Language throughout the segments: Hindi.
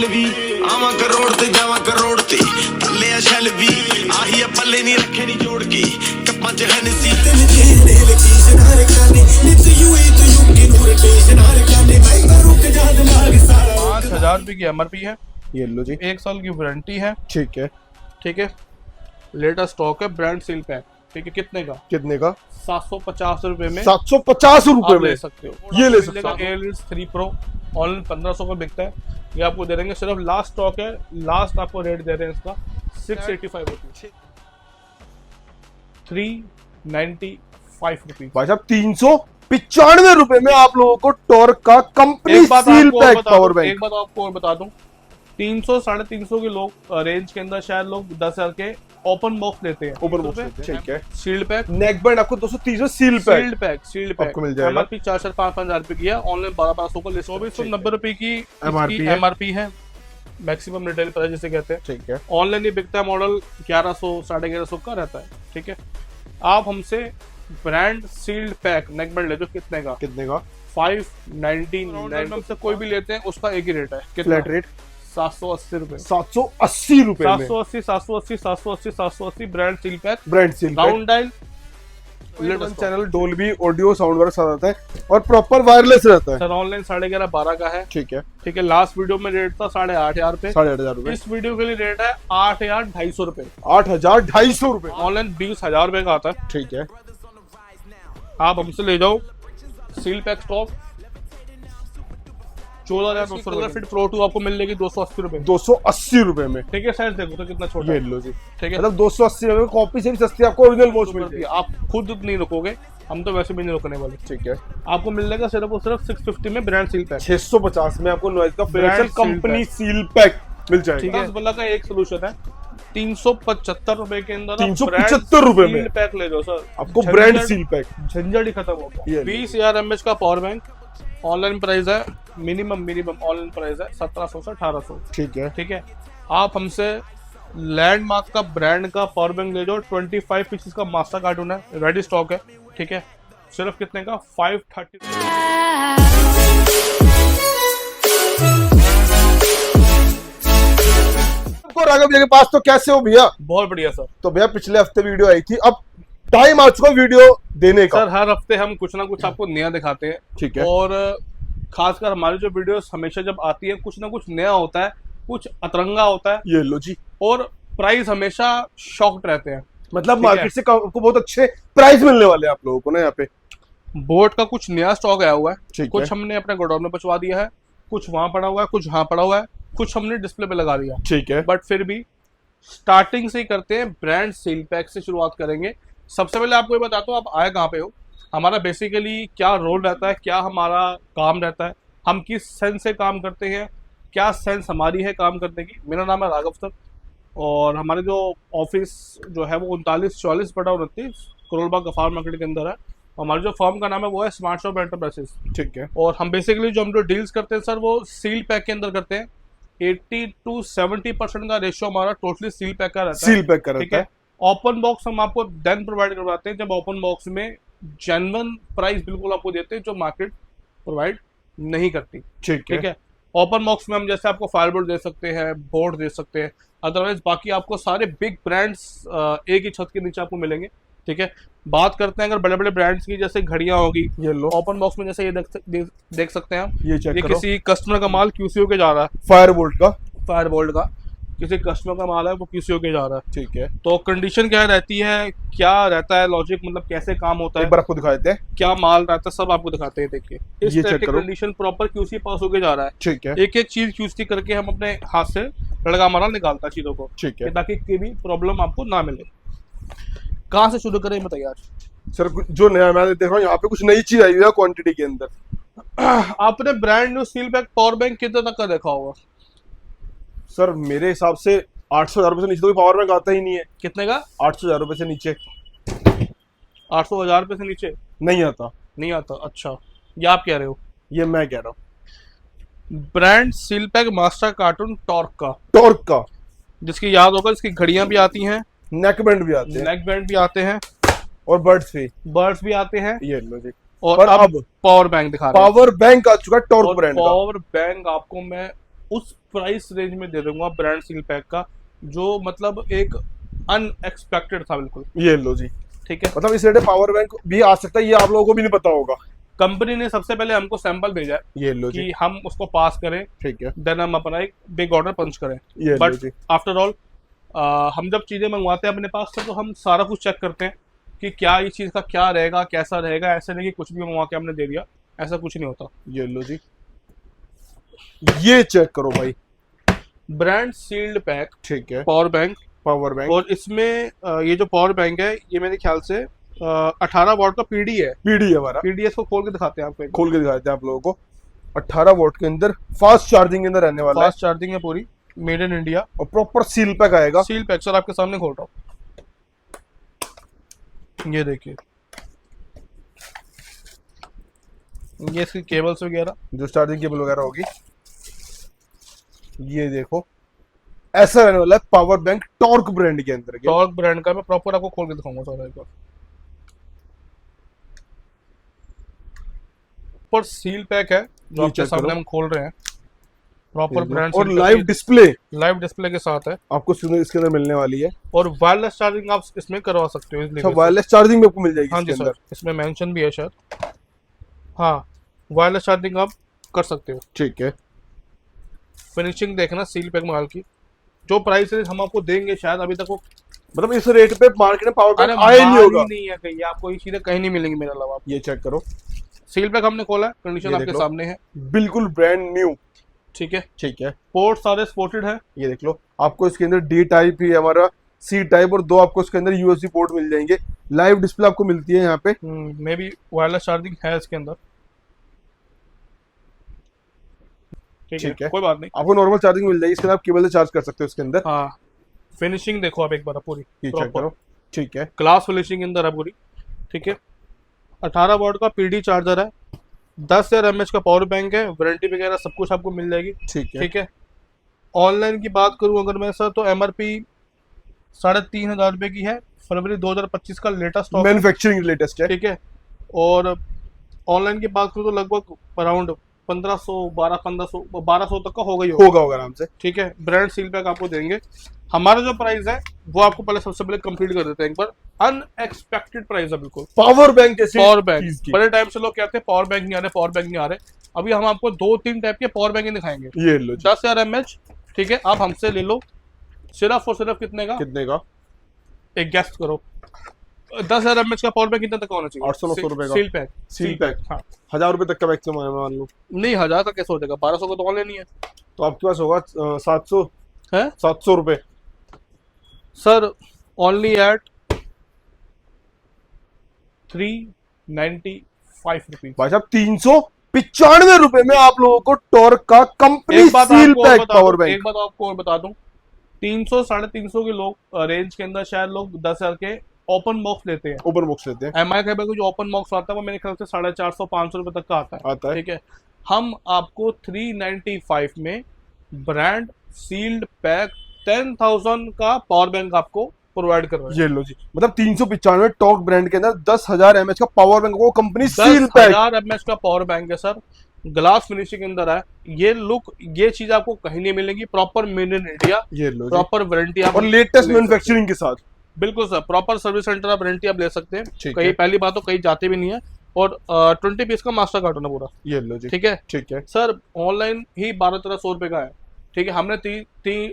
भी आवा करोड़ ते जावा करोड़ ते थल्ले आ शैल भी आही आ पल्ले नहीं रखे नहीं जोड़ के कप्पा च हनसी तेन जेड़े लोकेशन हर काने नित यूए तो यू की रोटेशन हर काने भाई का रुक जा दिमाग सारा 5000 रुपये की एमआरपी है। ये लो जी, 1 साल की वारंटी है। ठीक है। ठीक है, लेटेस्ट स्टॉक है, ब्रांड सील पैक। ठीक है, कितने का? कितने का? 750 रुपए में 750 रुपए आप में ले सकते हो। ये ले सकते हो। एयरलिड्स 3 प्रो ऑनलाइन 1500 का बिकता है, ये आपको दे देंगे। सिर्फ लास्ट स्टॉक है, लास्ट आपको रेट दे रहे हैं इसका 685 रुपीज, 395 रुपीज। भाई साहब 395 रुपए में आप लोगों को टॉर्क का कंपनी एक बात सील आपको पैक बता पावर दूं, बैंक। एक बात आपको और बता दूं, 300 350 के लोग रेंज के अंदर शायद लोग 10,000 के ओपन बॉक्स लेते हैं। ऊपर बॉक्स लेते हैं, ठीक है। सील्ड पैक, नेक बैंड आपको 230 में सील पैक सील्ड पैक आपको मिल जाएगा। एमआरपी 4-5,000 रुपए की है, ऑनलाइन 1200 का लिस्ट 2490 रुपए की एमआरपी है। मैक्सिमम रिटेल प्राइस जिसे कहते हैं, ठीक है। ऑनलाइन ये बिकता है मॉडल 1100 1150 का रहता है। ठीक है, आप हमसे brand sealed pack neck band ले जो, कितने का? कितने का? 599 हमसे कोई भी लेते हैं उसका एक ही रेट है। कितना फ्लैट रेट 780 रुपए। 780 रुपए में 780 brand seal pack, brand seal round dial channel, Dolby audio sound वाला साथ आता है और प्रॉपर वायरलेस रहता है। सर ऑनलाइन 11.5-12 का है। ठीक है। ठीक है, लास्ट वीडियो में रेट था 8,500 पे, 8,500 रुपए। इस वीडियो के लिए रेट है 8,250 रुपए। 8,250 रुपए। ऑनलाइन 20,000 रुपए का आता है। ठीक है। आप हमसे ले जाओ सील पैक स्टॉक 14,900 रुपए। फिट प्रो 2 आपको मिल जाएगी 280 रुपए। 280 रुपए में, ठीक है, साइज देखो तो कितना छोटा ये है। लो जी। ठीक है, मतलब 280 रुपए कॉपी से भी सस्ती आपको ओरिजिनल वॉच मिल जाएगी। आप खुद नहीं रुकोगे, हम तो वैसे भी नहीं रुकने वाले। ठीक है। आपको मिल जाएगा सिर्फ और सिर्फ 650 में ब्रांड सील पैक। 650 में आपको नॉइज का brand facial seal company seal pack मिल जाएगा। ठीक है, हिजबुल्ला का एक सोल्यूशन है, 375 रुपए के अंदर 375 रुपए में पैक ले जाओ सर, आपको ब्रांड सील पैक। झंझट ही खत्म हो गया। ये 20,000 mAh का पावर बैंक, ऑनलाइन प्राइस है मिनिमम ऑनलाइन प्राइस है 1700 से 1800। ठीक है। ठीक है, आप हमसे लैंडमार्क का ब्रांड का पावर बैंक ले जाओ, 25 पीसेस का मास्टर कार्टून है, रेडी स्टॉक है। ठीक है, सिर्फ कितने का? 530। राघव भैया के पास तो कैसे हो भैया? बहुत बढ़िया सर। तो भैया पिछले हफ्ते वीडियो आई थी, अब टाइम आ चुका वीडियो देने का। सर हर हफ्ते हम कुछ ना कुछ आपको नया दिखाते हैं। ठीक है। और खासकर हमारी जो वीडियोस हमेशा जब आती है कुछ ना कुछ नया होता है, कुछ अतरंगा होता है, ये लो जी। और प्राइस हमेशा शॉक्ड रहते हैं। मतलब ठीक मार्केट है। से आपको बहुत अच्छे प्राइस मिलने वाले हैं आप लोगों को ना यहाँ पे। बोट का कुछ नया स्टॉक आया हुआ है, ठीक कुछ है। हमने अपने गोडाउन में पहुंचवा दिया है, कुछ वहां पड़ा हुआ है, कुछ यहाँ पड़ा हुआ है, कुछ हमने डिस्प्ले पे लगा दिया। ठीक है। बट फिर भी स्टार्टिंग से ही करते हैं, ब्रांड सील पैक से शुरुआत करेंगे। सबसे पहले आपको ये बताता हूँ आप आए कहाँ पे हो, हमारा बेसिकली क्या रोल रहता है, क्या हमारा काम रहता है, हम किस सेंस से काम करते हैं, क्या सेंस हमारी है काम करने की। मेरा नाम है राघव सर, और हमारे जो ऑफिस जो है वो 39-44/29 करोलबाग गफार मार्केट के अंदर है। हमारी जो फर्म का नाम है वो है स्मार्ट शॉप एंटरप्राइजेस। ठीक है। और हम बेसिकली जो डील्स करते हैं सर वो सील पैक के अंदर करते हैं। 80 to 70% का रेशियो हमारा टोटली सील पैक का रहता है। सील पैक का ठीक रहता है, है। ओपन बॉक्स हम आपको देन प्रोवाइड करवाते हैं जब ओपन बॉक्स में जेन्युइन प्राइस बिल्कुल आपको देते हैं जो मार्केट प्रोवाइड नहीं करती। ठीक है। ठीक है, ओपन बॉक्स में हम जैसे आपको फायरबोर्ड दे सकते हैं, बोर्ड दे सकते हैं, अदरवाइज बाकी आपको सारे बिग ब्रांड्स एक ही छत के नीचे आपको मिलेंगे। ठीक है, बात करते हैं अगर बड़े बड़े ब्रांड्स की, जैसे घड़ियां होगी, ये लो ओपन बॉक्स में जैसे ये देख सकते हैं हम, ये चेक ये करो। किसी कस्टमर का माल QCO के जा रहा है, फायरबोल्ट का, फायरबोल्ट का किसी कस्टमर का माल है वो QCO के जा रहा है। ठीक है। तो कंडीशन क्या रहती है, क्या रहता है लॉजिक, मतलब कैसे काम होता एक है, बार आपको दिखा देते हैं। क्या माल रहता है, सब आपको दिखाते हैं। देखिए इस ये तरह चेक की करो। कंडीशन प्रॉपर QC पास होके जा रहा है। ठीक है। एक एक चीज QC करके हम अपने हाथ से लड़का हमारा निकालता है चीजों को, ठीक है। ताकि कोई भी प्रॉब्लम आपको ना मिले। कहाँ से शुरू करें बताइए आज? सर जो नया मैं देख रहा हूँ यहाँ पे कुछ नई चीज आई हुई है क्वांटिटी के अंदर। आपने brand new seal pack power bank कितने तक का देखा होगा? सर मेरे हिसाब से 800,000 रुपए से नीचे तो कोई पावर बैंक आता ही नहीं है। कितने का? 800,000 रुपए से नीचे 800,000 रुपए से नीचे नहीं आता। नहीं आता? अच्छा, ये आप कह रहे हो? ये मैं कह रहा हूँ। Brand seal pack master cartoon torque का, टॉर्क का, जिसकी याद होगा, इसकी घड़ियां भी आती हैं, नेक बैंड भी आते हैं, नेक बैंड भी आते हैं, और बर्ड्स भी, बर्ड्स भी आते हैं, ये लो जी। और अब पावर बैंक दिखा रहे हैं। पावर बैंक आ चुका है टॉर्क ब्रांड का। पावर बैंक आपको मैं उस प्राइस रेंज में दे दूंगा ब्रांड सील पैक का, जो मतलब एक अनएक्सपेक्टेड था बिल्कुल। ये लो जी, ठीक है, मतलब इस रेट में पावर बैंक भी आ सकता है, ये आप लोगों को भी नहीं पता होगा। कंपनी ने सबसे पहले हमको सैंपल भेजा है ये लो जी, कि हम उसको पास करें, ठीक है, देन हम अपना एक बिग ऑर्डर पंच करें। ये लो बट जी, आफ्टर ऑल हम जब चीज़ें मंगवाते हैं अपने पास से तो हम सारा कुछ चेक करते हैं कि क्या इस चीज़ का क्या रहेगा, कैसा रहेगा। ऐसे नहीं कि कुछ भी मंगवा के हमने दे दिया, ऐसा कुछ नहीं होता। ये लो जी, ये चेक करो भाई, ब्रांड सील्ड पैक ठीक है, पावर बैंक, पावर बैंक, और इसमें ये जो पावर बैंक है ये मेरे ख्याल से 18 वॉट का पीडी है। पीडी है हमारा, पीडी इसको खोल के दिखाते हैं आपको, खोल के दिखाते हैं आप लोगों को। 18 वोल्ट के अंदर फास्ट चार्जिंग के अंदर रहने वाला है, फास्ट चार्जिंग है पूरी, मेड इन इंडिया, और प्रॉपर सील पैक आएगा। सील पैक सर आपके सामने खोल रहा हूँ, ये देखिए, ये इसकी केबल्स वगैरह, जो चार्जिंग केबल वगैरह होगी, ये देखो ऐसा रहने वाला है पावर बैंक टॉर्क ब्रांड के अंदर के। टॉर्क ब्रांड का। मैं प्रॉपर आपको खोल के दिखाऊंगा सारा एक बार। पर सील पैक है जो ये आपके check सामने करो। हम खोल रहे हैं, प्रॉपर ब्रांड और लाइव डिस्प्ले लाइव डिस्प्ले के साथ है, आपको इसके अंदर मिलने वाली है। और वायरलेस चार्जिंग आप इसमें करवा सकते हो अच्छा, वायरलेस चार्जिंग भी आपको मिल जाएगी हाँ इसके जी सर, अंदर, इसमें मेंशन भी है शायद। हाँ, वायरलेस चार्जिंग आप कर सकते हो। ठीक है। फिनिशिंग देखना सील पैक माल की, जो प्राइस हम आपको देंगे शायद अभी तक वो मतलब इस रेट पे मार्केट में पावर अरे बैंक आया ही नहीं माल होगा। ही नहीं है कहीं, आपको ये चीजें कहीं नहीं मिलेंगी मेरे अलावा। ये चेक करो, सील पैक हमने खोला है, कंडीशन ये आपके देख लो। सामने है, बिल्कुल ब्रांड न्यू, ठीक है। ठीक है। पोर्ट सारे स्पोर्टेड है, ये देख लो, आपको इसके अंदर डी टाइप ही हमारा, सी टाइप, और दो आपको इसके अंदर यूएसबी पोर्ट मिल जाएंगे। लाइव डिस्प्ले आपको मिलती है यहाँ पे, मे बी वायरलेस चार्जिंग है इसके अंदर, ठीक है, कोई बात नहीं। आपको नॉर्मल चार्जिंग मिल जाएगी, इसके अंदर आप केबल से चार्ज कर सकते हो इसके अंदर। हाँ, फिनिशिंग देखो आप एक बार पूरी, ये चेक करो, ठीक है। ग्लास फिनिशिंग अंदर है पूरी, ठीक है। 18 वॉट का पीडी चार्जर है, 10,000 mAh का पावर बैंक है, वारंटी वगैरह सब कुछ आपको मिल जाएगी, ठीक है, ठीक है। ऑनलाइन की बात करूं अगर मैं सर, तो MRP 3,500 रुपये की है, फरवरी 2025 का लेटेस्ट स्टॉक, मैन्युफैक्चरिंग लेटेस्ट है, ठीक है। और ऑनलाइन की बात करूं तो लगभग अराउंड 1500 1200 तक का होगा ही होगा आराम से, ठीक है। ब्रांड सील पैक आपको देंगे। हमारा जो प्राइस है वो आपको पहले सबसे पहले कंप्लीट कर देते हैं एक बार। अनएक्सपेक्टेड प्राइस है बिल्कुल। पावर बैंक जैसे पावर बैंक, चीज की। बड़े टाइम से लोग कहते हैं पावर बैंक नहीं आ रहे, पावर बैंक नहीं आ रहे। अभी हम आपको 2-3 टाइप के पावर बैंक दिखाएंगे। ये लो जी, 10,000 mAh, ठीक है। आप हमसे ले लो, सिर्फ और सिर्फ कितने का, कितने का? एक गेस्ट करो। 10,000 mAh का पावर बैंक कितने तक का होना चाहिए? 800-900 रुपए का सील पैक, सील पैक। हाँ 1000 रुपए तक का मैक्सिमम मान लो, नहीं 1000 का कैसे हो जाएगा, 1200 का तो ऑनलाइन ही है। तो आपके पास होगा 700 है 700 रुपए। Sir, only at 395 rupees. भाई साहब 395 रुपए में आप लोगों को टॉर्क का कंपनी एक बात सील आपको और पैक बता पावर दूं, बैंक। एक बात आपको और बता दूं, 300-350 के लोग रेंज के अंदर शायद लोग 10,000 के ओपन बॉक्स लेते हैं। ओपन बॉक्स लेते हैं, MI का जो ओपन बॉक्स आता है वो मेरे ख्याल से 450-500 रुपए तक का आता है, ठीक है। हम आपको 395 में ब्रांड सील्ड पैक 10,000 का पावर बैंक आपको प्रोवाइड कर रहे हैं। ये लो जी, मतलब 395 टॉर्क ब्रांड के अंदर 10,000 mAh का पावर बैंक को कंपनी सील पैक। 10,000 mAh का पावर बैंक है सर, ग्लास फिनिशिंग के अंदर है। ये लुक, ये चीज आपको कहीं नहीं मिलेगी। प्रॉपर मेड इन इंडिया, ये लो जी, प्रॉपर वारंटी आप और लेटेस्ट मैन्युफैक्चरिंग के साथ। बिल्कुल सर, प्रॉपर सर्विस सेंटर आप वारंटी आप ले सकते हैं। ठीक कहीं है। पहली बात तो कहीं जाते भी नहीं है। और 20 पीस का मास्टर कार्टून है पूरा, ये लो जी, ठीक है। ठीक है। सर ऑनलाइन ही 1200-1300 रुपए का है, ठीक है। हमने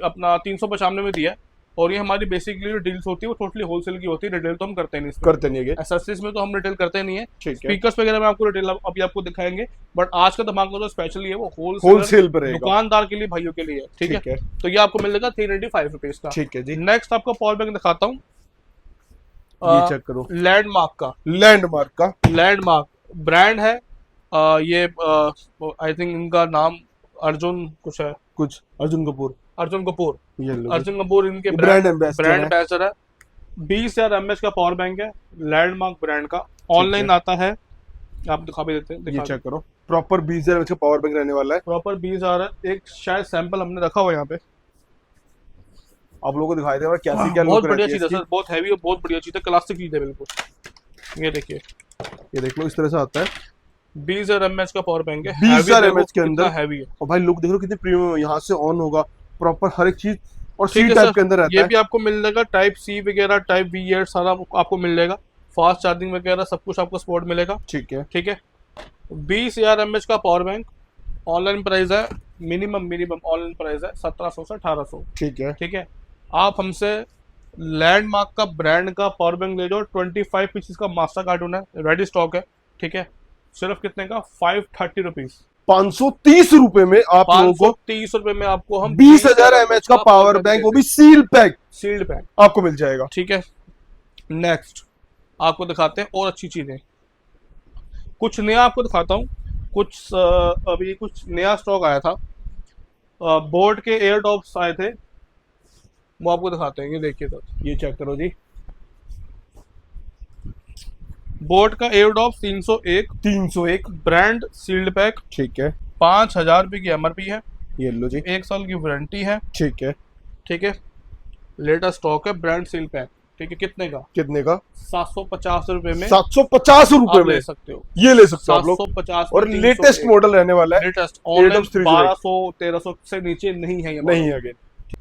अपना 395 में दिया, और ये हमारी बेसिकली जो डील्स होती है वो टोटली होलसेल की होती है। रिटेल तो हम करते नहीं, करते नहीं है, एसेसरीज में तो हम रिटेल करते नहीं है। ठीक है। स्पीकर्स वगैरह में आपको रिटेल अभी आपको दिखाएंगे, बट आज का धमाका जो स्पेशली है वो होलसेल पर रहेगा, दुकानदार के लिए, भाइयों के लिए, ठीक है। तो ये आपको मिल जाएगा 395 रुपीज का, ठीक है जी। नेक्स्ट आपको पावर बैंक दिखाता हूँ, ये चेक करो, लैंडमार्क का। लैंडमार्क का लैंडमार्क ब्रांड है, ये आई थिंक इनका नाम अर्जुन कुछ है, कुछ अर्जुन कपूर। अर्जुन कपूर, ये लो जी, अर्जुन कपूर इनके ब्रांड एम्बेसडर है। 20,000 mAh का पावर बैंक है, लैंडमार्क ब्रांड का। ऑनलाइन आता है, आप दिखा भी देते हैं, ये चेक करो, प्रॉपर 20,000 mAh का पावर बैंक रहने वाला है। प्रॉपर 20,000 है। एक शायद सैंपल हमने रखा हुआ यहाँ पे, आप लोगों को दिखाई देगा क्या बहुत लुक बढ़िया रहती है चीज है इसकी। सर, बहुत हैवी और बहुत बढ़िया चीज है, क्लासिक चीज है बिल्कुल। ये देखिए, ये देख लो, इस तरह से आता है। 20,000 mAh का पावर बैंक है। 20,000 mAh के अंदर हैवी है। और भाई लुक देख लो कितनी प्रीमियम है, यहाँ से ऑन होगा प्रॉपर हर एक चीज, और सी ठीक है टाइप सर, के अंदर रहता ये है। भी आपको मिल जाएगा, टाइप सी वगैरह, टाइप वी सारा आपको मिल जाएगा, फास्ट चार्जिंग वगैरह सब कुछ आपको सपोर्ट मिलेगा। ठीक है। ठीक है, 20,000 mAh का पावर बैंक, ऑनलाइन प्राइस है, मिनिमम ऑनलाइन प्राइस है 1700 से 1800। ठीक है। ठीक है, आप हमसे लैंडमार्क का ब्रांड का पावर बैंक ले जाओ, 25 पीसेस का मास्टर कार्टून है, रेडी स्टॉक है। ठीक है, सिर्फ कितने का, 530 रुपीज, 530 रुपए में आप लोगों को 530 रुपए में आपको हम 20,000 mAh का पावर बैंक, वो भी सील पैक सील्ड पैक आपको मिल जाएगा। ठीक है, नेक्स्ट आपको दिखाते हैं और अच्छी चीजें, कुछ नया आपको दिखाता हूँ। कुछ अभी कुछ नया स्टॉक आया था, बोट के एयर टॉप्स आए थे, वो आपको दिखाते हैं। ये देखिए तो, ये चेक करो जी, बोट का air top 301 brand sealed pack, ठीक है। 5,000 रुपये की एमआरपी है, ये लो जी। 1 साल की वारंटी है। ठीक है। ठीक है, लेटेस्ट स्टॉक है, ब्रांड सील पैक। ठीक है, कितने का, कितने का, 750 रुपए में 750 रुपए आप में ले सकते हो, ये ले सकते हो आप लोग, 750 और लेटेस्ट मॉडल रहने वाला है। लेटेस्ट AirDops ऑनलाइन 308 1200-1300 से नीचे नहीं है ये नहीं model। अगेन।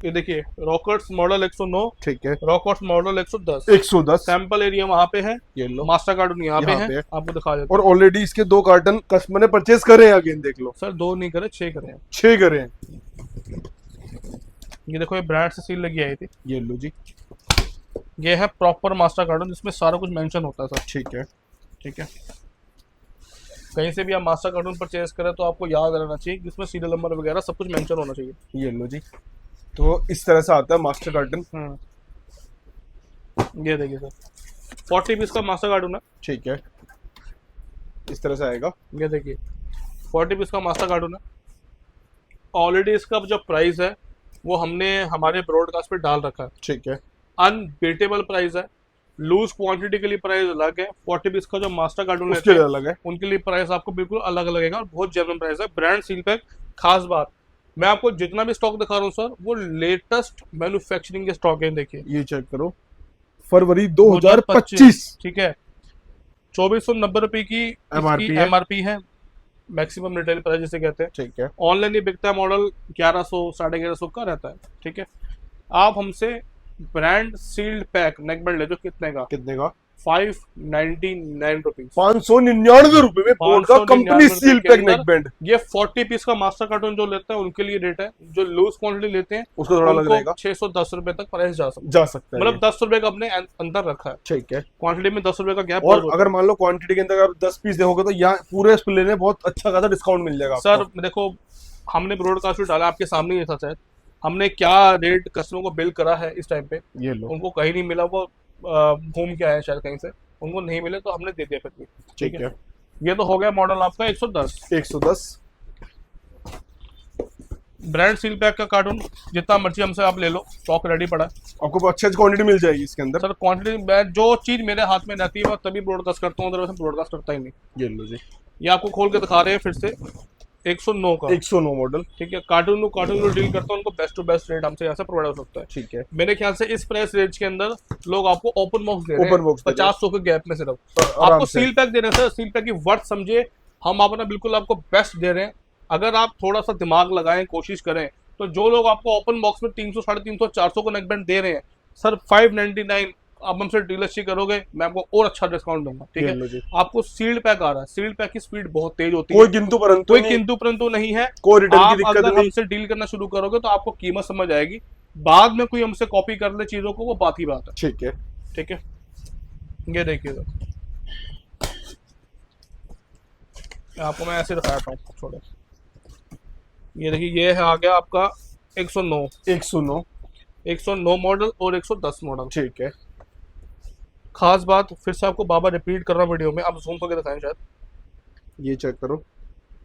ये देखिए, रॉकेट्स मॉडल 109, ठीक है। रॉकेट्स मॉडल 110, 110 सैंपल एरिया वहां पे है, ये लो, मास्टर कार्टून यहाँ पे यहाँ है, पे है। आपको दिखा देता और ऑलरेडी इसके 2 कार्टन कस्टमर ने परचेज करे हैं अगेन, देख लो। हूँ। सर 2 नहीं करे, 6 करे हैं। 6 करे हैं। ये देखो, ये ब्रांड से सील लगी आई थी। ये लो जी। ये है प्रॉपर मास्टर कार्टून, जिसमें सारा कुछ मेंशन होता है सर। ठीक है। ठीक है, कहीं से भी आप मास्टर कार्टून परचेज करें तो आपको याद रहना चाहिए, जिसमें सीरियल नंबर वगैरह सब कुछ मेंशन होना चाहिए। ये लो जी, तो इस तरह से आता है मास्टर कार्टन। ये देखिए सर, 40 पीस का मास्टर कार्टून है। ठीक है, इस तरह से आएगा। ये देखिए, 40 पीस का मास्टर कार्टून है। ऑलरेडी इसका जो प्राइस है वो हमने हमारे ब्रॉडकास्ट पे डाल रखा है। ठीक है। अनबीटेबल प्राइस है, लूज क्वांटिटी के लिए प्राइस अलग है, 40 पीस का जो मास्टर कार्टून उसके लिए अलग है। उनके लिए प्राइस आपको बिल्कुल अलग लगेगा, और बहुत जेन्युइन प्राइस है। ब्रांड सील पैक, खास बात, मैं आपको जितना भी स्टॉक दिखा रहा हूँ सर, वो लेटेस्ट मैन्युफैक्चरिंग के स्टॉक है। देखिए, ये चेक करो, फरवरी 2025। ठीक है, 2490 रुपए की एमआरपी है, मैक्सिमम रिटेल प्राइस जिसे कहते हैं। ठीक है। ऑनलाइन ये बिकता है, मॉडल 1100 1150 का रहता है। ठीक है, आप हमसे ब्रांड सील्ड पैक नेकबैंड ले जो, कितने का, कितने का, 599 रुपीज, 599 रुपए में बोट का 599 कंपनी सील के पैक अंदर। नेकबैंड। ये 40 पीस का मास्टर कार्टून जो लेते हैं उनके लिए रेट है, जो लूज क्वांटिटी लेते हैं उसको थोड़ा अलग रहेगा, 610 रुपए तक प्राइस जा सकता है, मतलब 10 रुपए का अपने अंदर रखा है। ठीक है। क्वांटिटी में 10 रुपए का गैप। और अगर मान लो क्वांटिटी के अंदर आप 10 पीस देखोगे तो यहाँ पूरे इस लेने बहुत अच्छा खासा डिस्काउंट मिल जाएगा सर। देखो, हमने ब्रॉडकास्ट डाला आपके सामने ही था शायद, हमने क्या रेट कस्टमर को बिल करा है इस टाइम पे, ये लो, उनको कहीं नहीं मिला, वो घूम के आए शायद कहीं से, उनको नहीं मिले तो हमने दे दिया फिर भी। ठीक है। ये तो हो गया मॉडल आपका 110 ब्रांड सील पैक का कार्टून, जितना मर्जी हमसे आप ले लो, स्टॉक रेडी पड़ा है, आपको अच्छी क्वांटिटी मिल जाएगी इसके अंदर। सर क्वांटिटी, मैं जो चीज मेरे हाथ में रहती है मैं तभी ब्रॉडकास्ट करता हूँ, अदरवाइज ब्रॉडकास्ट करता ही नहीं। ये लो जी, ये आपको खोल के दिखा रहे हैं फिर से, 109 का 109 मॉडल। ठीक है, कार्टून जो डील करता है उनको बेस्ट टू बेस्ट रेट हमसे यहाँ से प्रोवाइड हो सकता है। ठीक है। मेरे ख्याल से इस प्राइस रेंज के अंदर लोग आपको ओपन बॉक्स दे रहे हैं, ओपन बॉक्स 50-100 के गैप में सिर्फ आपको सील पैक दे रहे हैं सर। सील पैक की वर्थ समझे, हम अपना बिल्कुल आपको बेस्ट दे रहे हैं। अगर आप थोड़ा सा दिमाग लगाएं, कोशिश करें, तो जो लोग आपको ओपन बॉक्स में 300, 350, 400 को नेकबैंड दे रहे हैं सर, 599 आप हमसे डीलरशिप करोगे, मैं आपको और अच्छा डिस्काउंट दूंगा। ठीक है, आपको सील्ड पैक आ रहा है, सील्ड पैक की स्पीड बहुत तेज होती है, कोई किंतु परंतु नहीं है, कोई रिटर्न की दिक्कत अगर नहीं। हमसे डील करना शुरू करोगे तो आपको कीमत समझ आएगी, बाद में कोई हमसे कॉपी कर ले चीजों को, वो बात ही बात है। ठीक है। ठीक है, ये देखिए आपको मैं ऐसे दिखाता हूँ, छोड़े, ये देखिए, ये है आ गया आपका 109 मॉडल और 110 मॉडल। ठीक है। खास बात फिर से आपको बाबा रिपीट कर रहा हूँ वीडियो में, आप जूम करके दिखाएं शायद, ये चेक करो,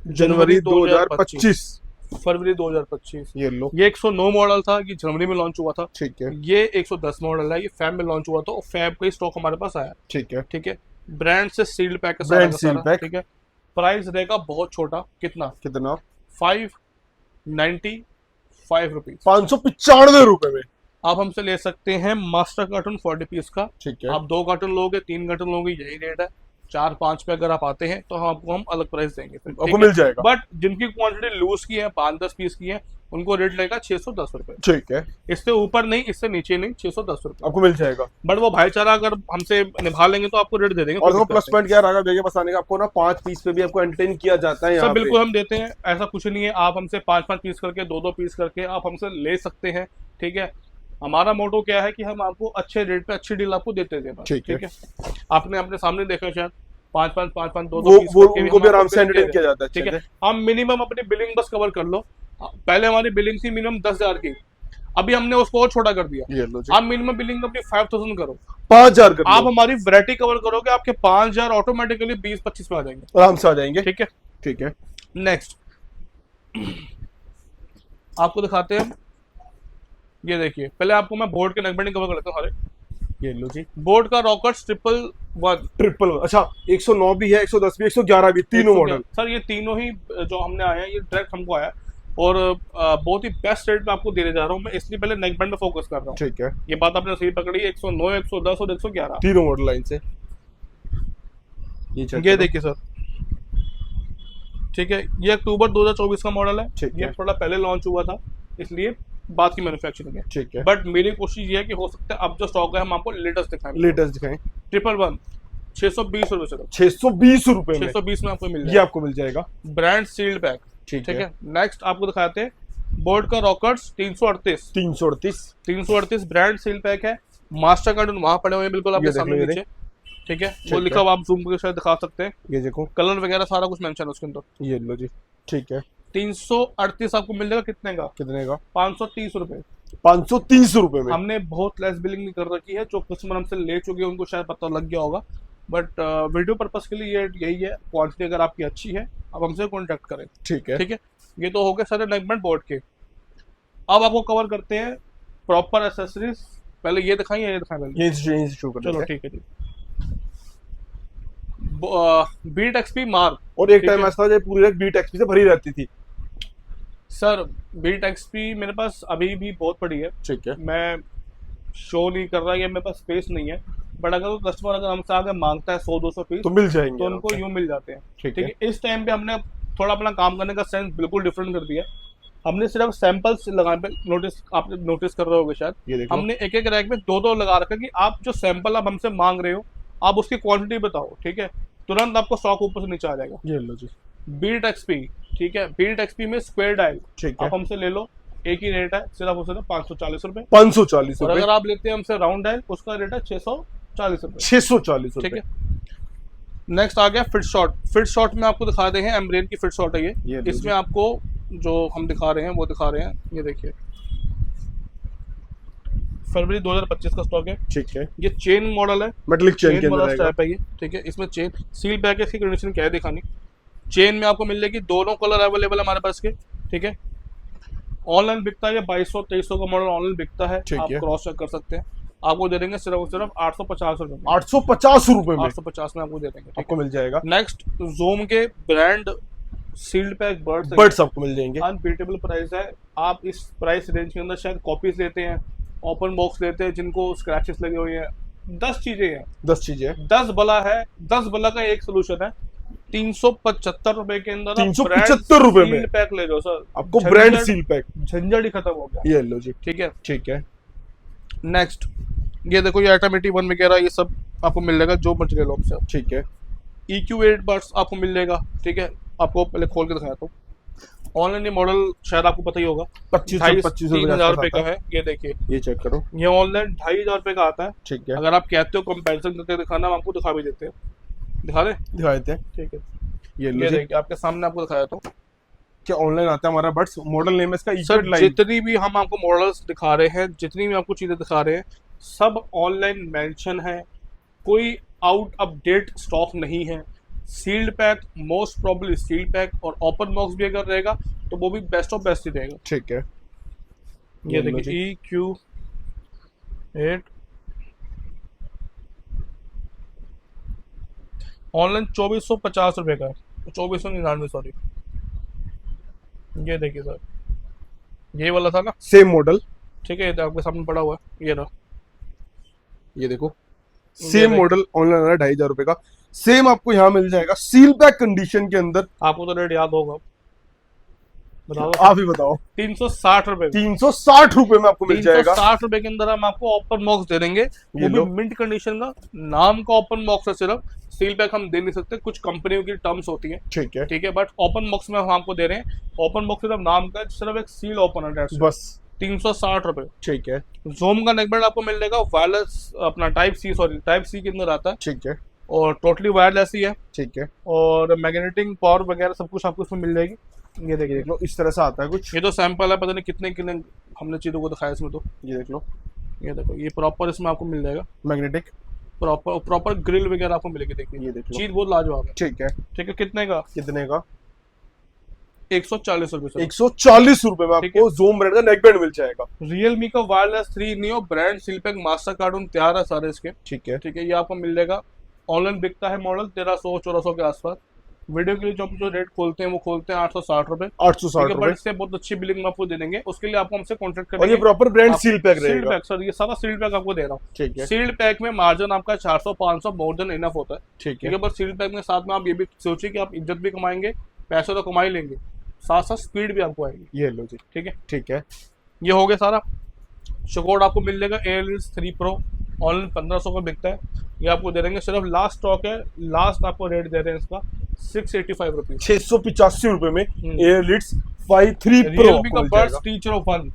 जनवरी 2025, फरवरी 2025। ये लो, ये 109 मॉडल था, ये जनवरी में लॉन्च हुआ था। ठीक है। ये 110 मॉडल है, ये फैब में लॉन्च हुआ था, और फैब का स्टॉक हमारे पास आया। ठीक है। ठीक है, ब्रांड से सील्ड पैक है, ब्रांड सील्ड पैक। ठीक है, प्राइस रहेगा बहुत छोटा, कितना 595 रुपीज, 595 रुपए में आप हमसे ले सकते हैं मास्टर कार्टून 40 पीस का। ठीक है। आप 2 कार्टून लोगे, 3 कार्टून लोगे, यही रेट है, 4-5 पे अगर आप आते हैं तो हम अलग प्राइस देंगे फिर, आपको मिल जाएगा। बट जिनकी क्वांटिटी लूज की है, 5-10 पीस की है, उनको रेट लगेगा 610 रुपए। ठीक है, इससे ऊपर नहीं, इससे नीचे नहीं, 610 रुपए आपको मिल जाएगा। बट वो भाईचारा अगर हमसे निभा लेंगे तो आपको रेट दे देंगे। और देखो प्लस पॉइंट क्या रहा देखिए बताने का, आपको ना 5 पीस पे भी आपको एंटरटेन किया जाता है सब यहाँ पे। बिल्कुल हम देते हैं, ऐसा कुछ नहीं है। आप हमसे 5-5 पीस करके, 2-2 पीस करके आप हमसे ले सकते हैं, ठीक है। हमारा मोटो क्या है कि हम आपको अच्छे रेट पे अच्छी डील आपको देते हैं, ठीक है। आपने अपने सामने देखा शायद 5-5, 2-2 वो पीस करके उनको भी हम आराम आपको से बिलिंग एंटरटेन दे किया देते हैं, जाता है। ठीक है। अच्छे हम मिनिमम अपनी बिलिंग बस कवर कर लो। पहले हमारी बिलिंग थी मिनिमम 10,000 की, अभी हमने उसको और छोटा कर दिया। ये लो जी, आप मिनिमम बिलिंग अपनी 5,000 करो, 5,000 कर आप लो, हमारी वैरायटी कवर करोगे, आपके 5,000 ऑटोमेटिकली 20-25 पे आ जाएंगे, आराम से आ जाएंगे। ठीक है। ठीक है, नेक्स्ट आपको दिखाते हैं, ये देखिए। पहले आपको मैं बोर्ड के नेकबैंडिंग कवर कर लेता हूँ सारे। ये लो जी, बोर्ड का रॉकेट्स 111 ट्रिपल, अच्छा 109 भी है, 110 भी, 111 भी, तीनों मॉडल। सर ये तीनों ही जो हमने आए हैं ये डायरेक्ट हमको आया है, और बहुत ही बेस्ट रेट में आपको देने जा रहा हूँ मैं, इसलिए पहले नेक बैंड पे फोकस कर रहा हूँ। ठीक है, ये बात आपने सही पकड़ी, 109, 110 और 111 तीनों मॉडल लाइन से। ये देखिए सर, ठीक है। ये अक्टूबर 2024 का मॉडल है, ठीक ये है। थोड़ा पहले लॉन्च हुआ था, इसलिए बात की मैन्युफैक्चरिंग है, ठीक है, बट मेरी कोशिश ये है कि हो सकता है अब जो स्टॉक है हम आपको लेटेस्ट दिखाएं। लेटेस्ट दिखाएं। 111 620 रुपए से, 620 रुपए में 620 में आपको मिल ये जाएगा, आपको मिल जाएगा। ब्रांड सील्ड पैक, ठीक ठीक है, है। नेक्स्ट आपको दिखाते हैं बोर्ड का रॉकर्स 338 338 ब्रांड सील पैक है। मास्टर कार्ड वहां पड़े हुए हैं बिल्कुल आपके ये देख सामने लो, ये नीचे, ठीक है। ठीक वो है। लिखा हुआ, आप जूम करके शायद दिखा सकते हैं, ये देखो, कलर वगैरह सारा कुछ मेंशन है उसके अंदर। ये लो जी, ठीक है। 338 आपको मिल जाएगा, कितने का? कितने का? 530 रुपए। 530 रुपए में। हमने बहुत लेस बिलिंग नहीं कर रखी है, जो कस्टमर हमसे ले चुके हैं उनको शायद पता लग गया होगा, बट वीडियो पर्पस के लिए यही है। क्वांटिटी अगर आपकी अच्छी है आप हमसे कॉन्टैक्ट करें, ठीक है, ठीक है। ये तो हो गए सारे नेकबैंड बोर्ड के। अब आपको कवर करते हैं प्रॉपर एसेसरीज। पहले ये दिखाएं या ये दिखाएं पहले? ये शुरू कर चलो देते हैं। ठीक है जी। बीट एक्सपी मार्क, और एक ठीक टाइम है। ऐसा था जब पूरी रैक बीट एक्सपी से भरी रहती थी। सर बीट एक्सपी मेरे पास अभी भी बहुत पड़ी है, ठीक है, मैं शो नहीं कर रहा, या मेरे पास स्पेस नहीं है, बट अगर कस्टमर अगर हमसे आगे मांगता है 100-200 पीस तो मिल जाएंगे तो उनको यूं मिल जाते हैं, ठीक ठीक है। है। इस टाइम पे हमने थोड़ा अपना काम करने का सेंस बिल्कुल डिफरेंट कर दिया। हमने सिर्फ सैंपल्स लगाए पे, नोटिस आपने नोटिस कर रहे होगे शायद, ये देखो, हमने एक एक रैक में 2-2 लगा रखा है कि आप जो सैंपल आप हमसे मांग रहे हो आप उसकी क्वांटिटी बताओ, ठीक है। तुरंत आपको स्टॉक ऊपर से नीचे आ जाएगा। ये लो जी, बीट एक्सपी, ठीक है। बीट एक्सपी में स्क्वायर डायल ठीक है। आप हमसे ले लो, एक ही रेट है, सिर्फ और सिर्फ 540 रुपए। 540 और रुपए, अगर आप लेते हैं हमसे राउंड डायल उसका रेट है 640 रुपए, 640 ठीक रुपए। है। नेक्स्ट आ गया फिट शॉट। फिट शॉट में आपको दिखा रहे हैं एम्ब्रेन की फिट शॉट है ये ये। लो इसमें जी। आपको जो हम दिखा रहे हैं वो दिखा रहे हैं, ये देखिए फरवरी 2025 का स्टॉक है, ठीक है, ये चेन मॉडल है, मेटलिक चेन के चेन अंदर वाला रहेगा। स्ट्रैप है ये, ठीक है। इसमें चेन सील पैक है, इसकी कंडीशन क्या है दिखानी। चेन में आपको मिल जाएगी, दोनों कलर अवेलेबल है हमारे पास के, ठीक है। ऑनलाइन बिकता है ये 2200-2300 का मॉडल ऑनलाइन बिकता है, ठीक आप है। क्रॉस चेक कर सकते हैं। आपको दे देंगे सिर्फ और सिर्फ 850 रुपए में, 850 रुपए में 850 में आपको दे देंगे, ठीक आपको मिल जाएगा। है। नेक्स्ट जोम के ब्रांड सील्ड पैक बर्ड्स आपको मिल जाएंगे। अनबीटेबल प्राइस है। आप इस प्राइस रेंज के अंदर शायद कॉपीज लेते हैं, ओपन बॉक्स लेते हैं जिनको स्क्रैचेस लगे हुए हैं, 10 चीजें हैं, 10 चीजें, 10 बला है, 10 बला का एक सोल्यूशन है। 375 रुपए के अंदर 375 रुपए में पैक ले जाओ सर, आपको ब्रांड सील पैक। झंझट ही खत्म हो गया, ये लो जी, ठीक है। ठीक है, नेक्स्ट ये देखो, ये आइटम 81 वगैरह ये सब आपको मिल जाएगा जो मटेरियल हमसे। ठीक है। EQ8 बर्ड्स आपको मिल जाएगा, ठीक है। आपको पहले खोल के दिखाया तो ऑनलाइन ये मॉडल शायद आपको पता ही होगा, 2500 रुपए का है। ये देखिए, ये चेक करो, ये ऑनलाइन 2500 रुपए का आता है। ठीक है। अगर आप कहते हो कंपैरिजन करके दिखाना, हम आपको दिखा भी देते हैं, दिखा दे, दिखा देते हैं। ठीक है। ये ये लो जी, देखिए आपके सामने आपको दिखाया तो क्या ऑनलाइन आता है हमारा बर्ड्स, मॉडल नेम है इसका सर। EQ8 line. जितनी भी हम आपको मॉडल्स दिखा रहे हैं, जितनी भी आपको चीजें दिखा रहे हैं, सब ऑनलाइन मेंशन है, कोई आउट ऑफ डेट स्टॉक नहीं है। Sealed pack most probably sealed pack, और ओपन बॉक्स भी अगर रहेगा तो वो भी बेस्ट ऑफ बेस्ट ही रहेगा, ठीक है। ये लो देखिए EQ8 ऑनलाइन 2450 रुपए का है, 2499 सॉरी। ये देखिए सर, ये वाला था ना, सेम मॉडल, ठीक है। ये आपके सामने पड़ा हुआ है, ये रहा। ये देखो सेम देखो। मॉडल ऑनलाइन आ रहा है 2500 रुपए का। सेम आपको यहाँ मिल जाएगा सील पैक कंडीशन के अंदर। आपको तो रेट याद होगा, बताओ आप ही बताओ। 360 रुपए, 360 रुपए में आपको मिल जाएगा। 360 रुपए के अंदर हम आपको ओपन बॉक्स दे देंगे, वो भी मिंट कंडीशन का, नाम का ओपन बॉक्स है सिर्फ, सील पैक हम दे नहीं सकते, कुछ कंपनियों की टर्म्स होती है, ठीक है, ठीक है, बट ओपन बॉक्स में हम आपको दे रहे हैं। ओपन बॉक्स सिर्फ नाम का, सिर्फ एक सील ओपन है बस 360 रुपए। ठीक है, जोम का नेकबैंड आपको मिल जाएगा वायरलेस, अपना टाइप सी के अंदर आता है, ठीक है, और टोटली वायरलेस ही है, ठीक है, और मैग्नेटिक पावर वगैरह सब कुछ आपको इसमें मिल जाएगी। ये देखिए, देख लो इस तरह से आता है कुछ। ये तो सैंपल है, पता नहीं कितने कितने हमने चीज़ों को दिखाया इसमें, तो ये देख लो, ये देखो, ये प्रॉपर इसमें आपको मिल जाएगा, मैग्नेटिक प्रॉपर ग्रिल वगैरह आपको मिलेगी। देखिए ये देख लो, चीज बहुत लाजवाब है। ठीक है, ठीक है, कितने का? कितने का? 140 रुपए सर। 140 रुपए में ठीक है। आपको ज़ूम ब्रांड का नेकबैंड मिल जाएगा। रियलमी का wireless 3 neo brand seal pack master cartoon तैयार है सारे इसके, ठीक है, ठीक है, ये आपको मिल जाएगा। ऑनलाइन बिकता है मॉडल 1300-1400 के आसपास। वीडियो के लिए जो रेट खोलते हैं वो खोलते हैं 860 रुपए, 860 बट रुपए, इससे बहुत अच्छी बिलिंग में आपको दे देंगे। उसके लिए आपको हमसे कॉन्टेक्ट और करेंगे। ये proper brand seal pack sealed रहेगा। पैक सर, ये सारा सील्ड पैक आपको दे रहा हूँ। ठीक है, सील्ड पैक में मार्जिन आपका 400-500 मोर देन इनफ होता है, ठीक ठीक है, है, पर सील्ड पैक में साथ में आप ये भी सोचिए कि आप इज्जत भी कमाएंगे, पैसे तो कमा ही लेंगे, साथ साथ स्पीड भी आपको आएगी। ये लो जी, ठीक है, ठीक है, ये हो गया सारा। शकोड आपको मिल जाएगा एयरलिड्स 3 प्रो, ऑनलाइन 1500 का बिकता है, ये आपको दे देंगे। सिर्फ लास्ट स्टॉक है, लास्ट आपको रेट दे रहे हैं इसका 685 रुपीज, 685 रुपए में एयरलिड्स 5 3 प्रो रियलमी का मिल बर्ड्स जाएगा। Teacher of one,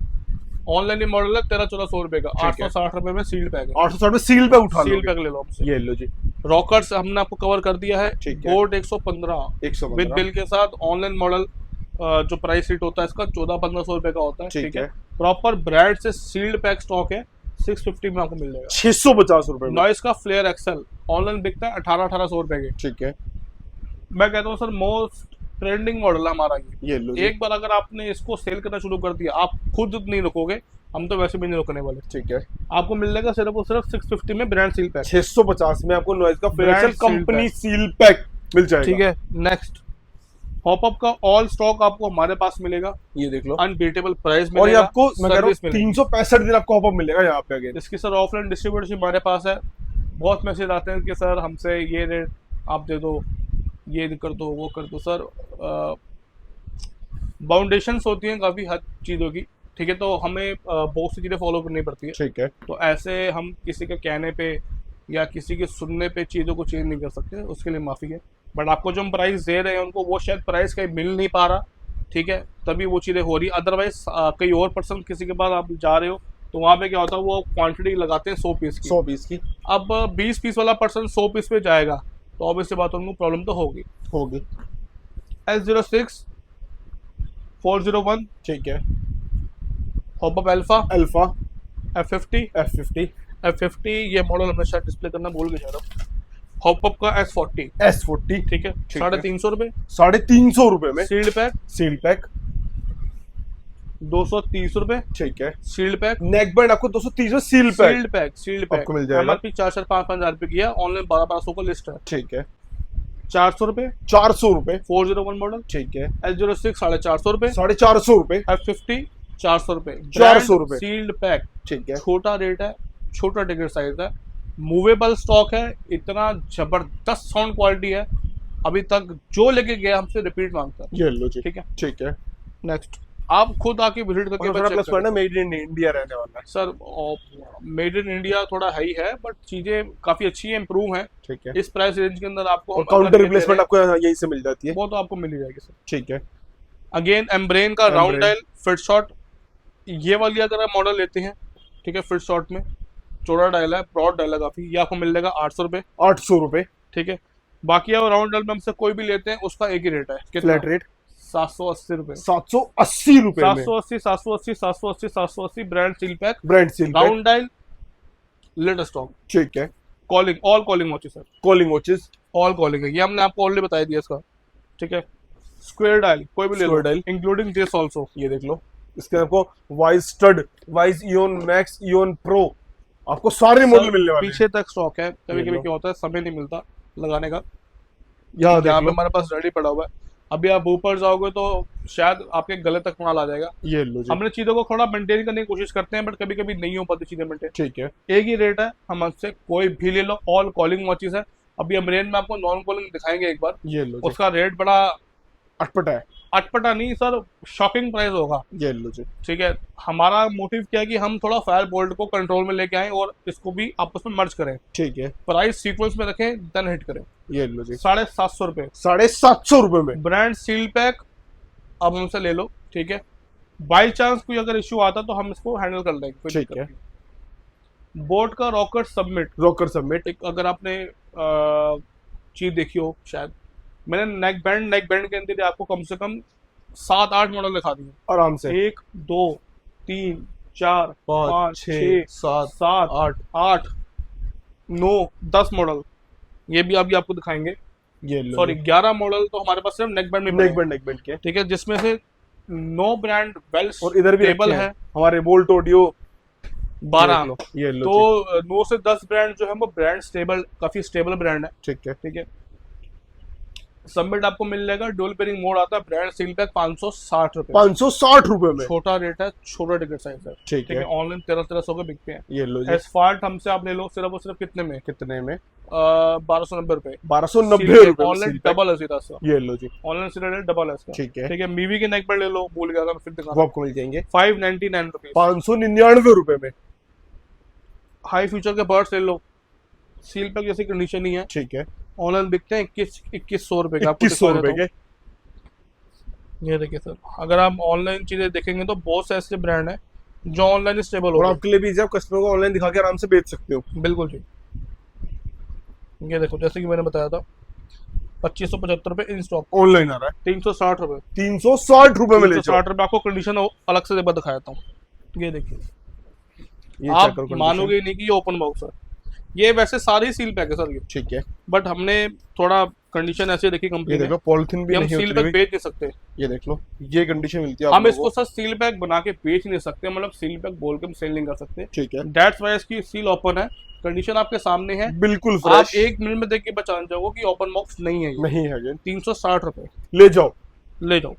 online model है 1300-1400 रुपए का, 860 रुपए में सील्ड पैक है। 860 में सील पैक उठा सील लो। पैक ले लो हमसे। ये लो जी, रॉकर्स हमने आपको कवर कर दिया है, ठीक है। बोट 115 विद 115 बिल के साथ। ऑनलाइन मॉडल जो प्राइस सीट होता है इसका 1400-1500 रुपए का होता है, ठीक ठीक है। है। प्रॉपर ब्रांड से सील्ड पैक स्टॉक है, 650 में आपको मिल जाएगा। 650 रुपए में। नॉइस का फ्लेयर एक्सेल ऑनलाइन बिकता है 1800 रुपए के। ठीक है, मैं कहता हूँ सर मोस्ट ट्रेंडिंग मॉडल है हमारा ये लो जी, एक बार अगर आपने इसको सेल करना शुरू कर दिया, आप खुद नहीं रुकोगे, हम तो वैसे भी नहीं रुकने वाले। ठीक है, आपको मिल जाएगा सिर्फ और सिर्फ 650 में ब्रांड सील पैक, 650 में आपको नॉइस का Brand fresher seal company seal pack मिल जाएगा। ठीक है। नेक्स्ट हॉपअप का ऑल स्टॉक आपको हमारे पास मिलेगा, ये देख लो, अनबीटेबल प्राइस और ये मिलेगा, आपको मैं कह रहा हूँ सर्विस मिलेगी। 365 दिन आपको ऑफर मिलेगा यहाँ पे अगेन। इसकी सर ऑफलाइन डिस्ट्रीब्यूटरशिप हमारे पास है। बहुत मैसेज आते हैं कि सर हमसे ये रेट आप दे दो, ये कर दो, वो कर दो। सर बाउंडेशंस होती हैं काफ़ी हर चीज़ों की, ठीक है, तो हमें बहुत सी चीज़ें फॉलो करनी पड़ती है। ठीक है, तो ऐसे हम किसी के कहने पे या किसी के सुनने पे चीज़ों को चेंज नहीं कर सकते, उसके लिए माफ़ी है। बट आपको जो हम प्राइस दे रहे हैं उनको वो शायद प्राइस कहीं मिल नहीं पा रहा, ठीक है, तभी वो चीज़ें हो रही। अदरवाइज कई और पर्सन किसी के पास आप जा रहे हो तो वहाँ पे क्या होता है, वो क्वांटिटी लगाते हैं 100 पीस की। 100 पीस की अब 20 पीस वाला पर्सन 100 पीस पे जाएगा तो ऑब्वियसली बात उनको प्रॉब्लम तो होगी। होगी। S06 401 ठीक है, हॉपअप अल्फा अल्फा F50 F50 ये मॉडल हमने शायद डिस्प्ले करना भूल गया था। हॉपअप का S40 S40 ठीक है, 350 रुपए 350 रुपए में सील्ड पैक, सील पैक। 230 रुपए ठीक है, सील्ड पैक, नेक बैंड आपको 230 में सील पैक सील्ड पैक आपको मिल जाएगा। MRP 4-5 हजार रुपए की है, ऑनलाइन 1200 का लिस्ट है। ठीक है, 400 रुपए 400 रुपए 401 मॉडल। ठीक है, S06 450 रुपए, 450 रुपए F50 400 रुपए 400 रुपए। सील्ड पैक, ठीक है, छोटा रेट है, छोटा टिकट साइज है, मूवेबल स्टॉक है, इतना जबरदस्त साउंड क्वालिटी है, अभी तक जो लेके गया हमसे रिपीट मांगता है। ये लो जी, ठीक है। ठीक है। नेक्स्ट आप खुद आके विजिट करके और प्लस पॉइंट है मेड इन इंडिया रहने वाला है। सर मेड इन इंडिया थोड़ा है ही है, बट चीजें काफी अच्छी है, इम्प्रूव है। ठीक है, इस प्राइस रेंज के अंदर आपको और हम काउंटर अलग दे रिप्लेसमेंट रहे आपको यहीं से मिल जाती है। हैं, वो तो आपको मिल ही जाएगी सर। ठीक है, अगेन एम्ब्रेन का round Embrain। Dial fit shot, ये वाली अगर आप मॉडल लेते हैं, ठीक है, फिट शॉट में चौड़ा डायल है, ब्रॉड डायल है काफी, ये आपको मिल जाएगा 800 रुपए 800 रुपए ठीक है। बाकी आप राउंड डायल में हमसे कोई भी लेते हैं उसका एक ही रेट है, फ्लैट रेट 780 रुपए 780 रुपए में 780 brand seal pack, brand seal pack. Round dial, latest stock, ठीक है, calling, all calling watches sir, calling watches all calling है, ये हमने आपको ऑलरेडी बता दिया इसका, ठीक है। स्क्वायर डायल कोई भी ले लो, Square dial। Including this also, ये देख लो, इसके आपको wise stud, wise Eoin max, Eoin pro, आपको सारे मॉडल मिलने वाले हैं। पीछे तक स्टॉक है। कभी ये कभी लो। क्या होता है समय नहीं मिलता लगाने का, यहाँ यहाँ देख पे लो, हमारे पास रेडी पड़ा हुआ है। अभी आप ऊपर जाओगे तो शायद आपके गले तक माल आ जाएगा। ये लो जी, हमने चीज़ों को थोड़ा मेंटेन करने की कोशिश करते हैं, बट कभी कभी नहीं हो पाती चीज़ें मेंटेन। ठीक है, एक ही रेट है, हम हमसे कोई भी ले लो, ऑल कॉलिंग वॉचेस है। अभी अमरेन में आपको नॉन कूलिंग दिखाएंगे एक बार, ये लो जी, उसका रेट बड़ा अटपटा है। अटपटा नहीं सर, शॉकिंग प्राइस होगा। ये लो जी, ठीक है, हमारा मोटिव क्या है कि हम थोड़ा फायर बोल्ट को कंट्रोल में लेके आए और इसको भी आपस में मर्ज करें, ठीक है। प्राइस सीक्वेंस में रखें, देन हिट करें। ये लो जी, 750 रुपए 750 रुपए में ब्रांड सील पैक, अब हमसे ले लो। ठीक है, बाई चांस कोई अगर इश्यू आता तो हम इसको हैंडल कर लेंगे, कोई ठीक दिक्कत है। नहीं। बोट का रॉकर सबमिट, रॉकर सबमिट, एक अगर आपने चीज देखी हो शायद, मैंने नेक बैंड के अंदर आपको कम से कम 7-8 मॉडल दिखा दिए, आराम से 1 2 3 4 5 5 6 6 7 7 8 8 9 10 मॉडल, ये भी अभी आपको दिखाएंगे। ये लो, सॉरी 11 मॉडल तो हमारे पास सिर्फ नेक बैंड में नेक बैंड के। ठीक है, जिसमें से 9 ब्रांड वेल और इधर भी स्टेबल रखे है, हैं हमारे बोल्ट ऑडियो 12। ये लो तो 9 से 10 ब्रांड जो है वो ब्रांड स्टेबल, काफी स्टेबल ब्रांड है। ठीक है। ठीक है, सबमिट आपको मिल जाएगा, डुअल पेयरिंग मोड आता है, ब्रांड सील पैक 560 रुपए, 560 रुपए में, छोटा रेट है, छोटा टिकट साइज है। ठीक है। ऑनलाइन 1300 के बिकते हैं। ये लो जी, एसफाल्ट हमसे आप ले लो सिर्फ और सिर्फ कितने में, कितने में? 1290 रुपए, 1290 रुपए ऑनलाइन डबल है सीधा सा, ये लो जी, ऑनलाइन सीधा रेट डबल है इसका। ठीक है। ठीक है, मीवी के नेक बैंड ले लो, भूल गया था मैं, फिर वो दिखा, आपको मिल जाएंगे 599 रुपीज। 599 रुपए में। हाई फ्यूचर के बर्ड्स ले लो, सील पैक जैसी कंडीशन ही है, ठीक है, ऑनलाइन बिकते हैं 2100 रुपए का। 2100 रुपए के। ये देखिए सर, अगर आप ऑनलाइन चीजें देखेंगे तो बहुत से ऐसे ब्रांड है जो ऑनलाइन स्टेबल और हो आपके लिए भी आप कस्टमर को ऑनलाइन दिखा के आराम से बेच सकते हो। बिल्कुल जी। ये देखो, जैसे कि मैंने बताया था 2575 रुपए इन स्टॉक, ऑनलाइन आ रहा है 360 रुपए, 360 रुपए में ले जाओ। 360 रुपए। आपको कंडीशन अलग से दिखाया था, ये देखिए, ये आप check करो condition। मानोगे नहीं कि ये ओपन बॉक्स है, ये वैसे सारे ही सील पैक है सर ये, ठीक है। बट हमने थोड़ा कंडीशन ऐसे देखी ये कंपनी देखो ने, पॉलिथीन भी हम नहीं सील होती पैक हुई। बेच नहीं सकते, ये देख लो, ये कंडीशन मिलती है हम आप इसको लोगों सर सील पैक बना के बेच नहीं सकते, मतलब सील पैक बोल के हम सेल नहीं कर सकते। को। ठीक है, दैट्स वाई इसकी सील ओपन है, कंडीशन आपके सामने है, बिल्कुल आप फ्रेश। 1 मिनट में देख के पहचान जाओगे कि ओपन बॉक्स नहीं है ये। नहीं है ये, 360 रुपए ले जाओ। ले जाओ,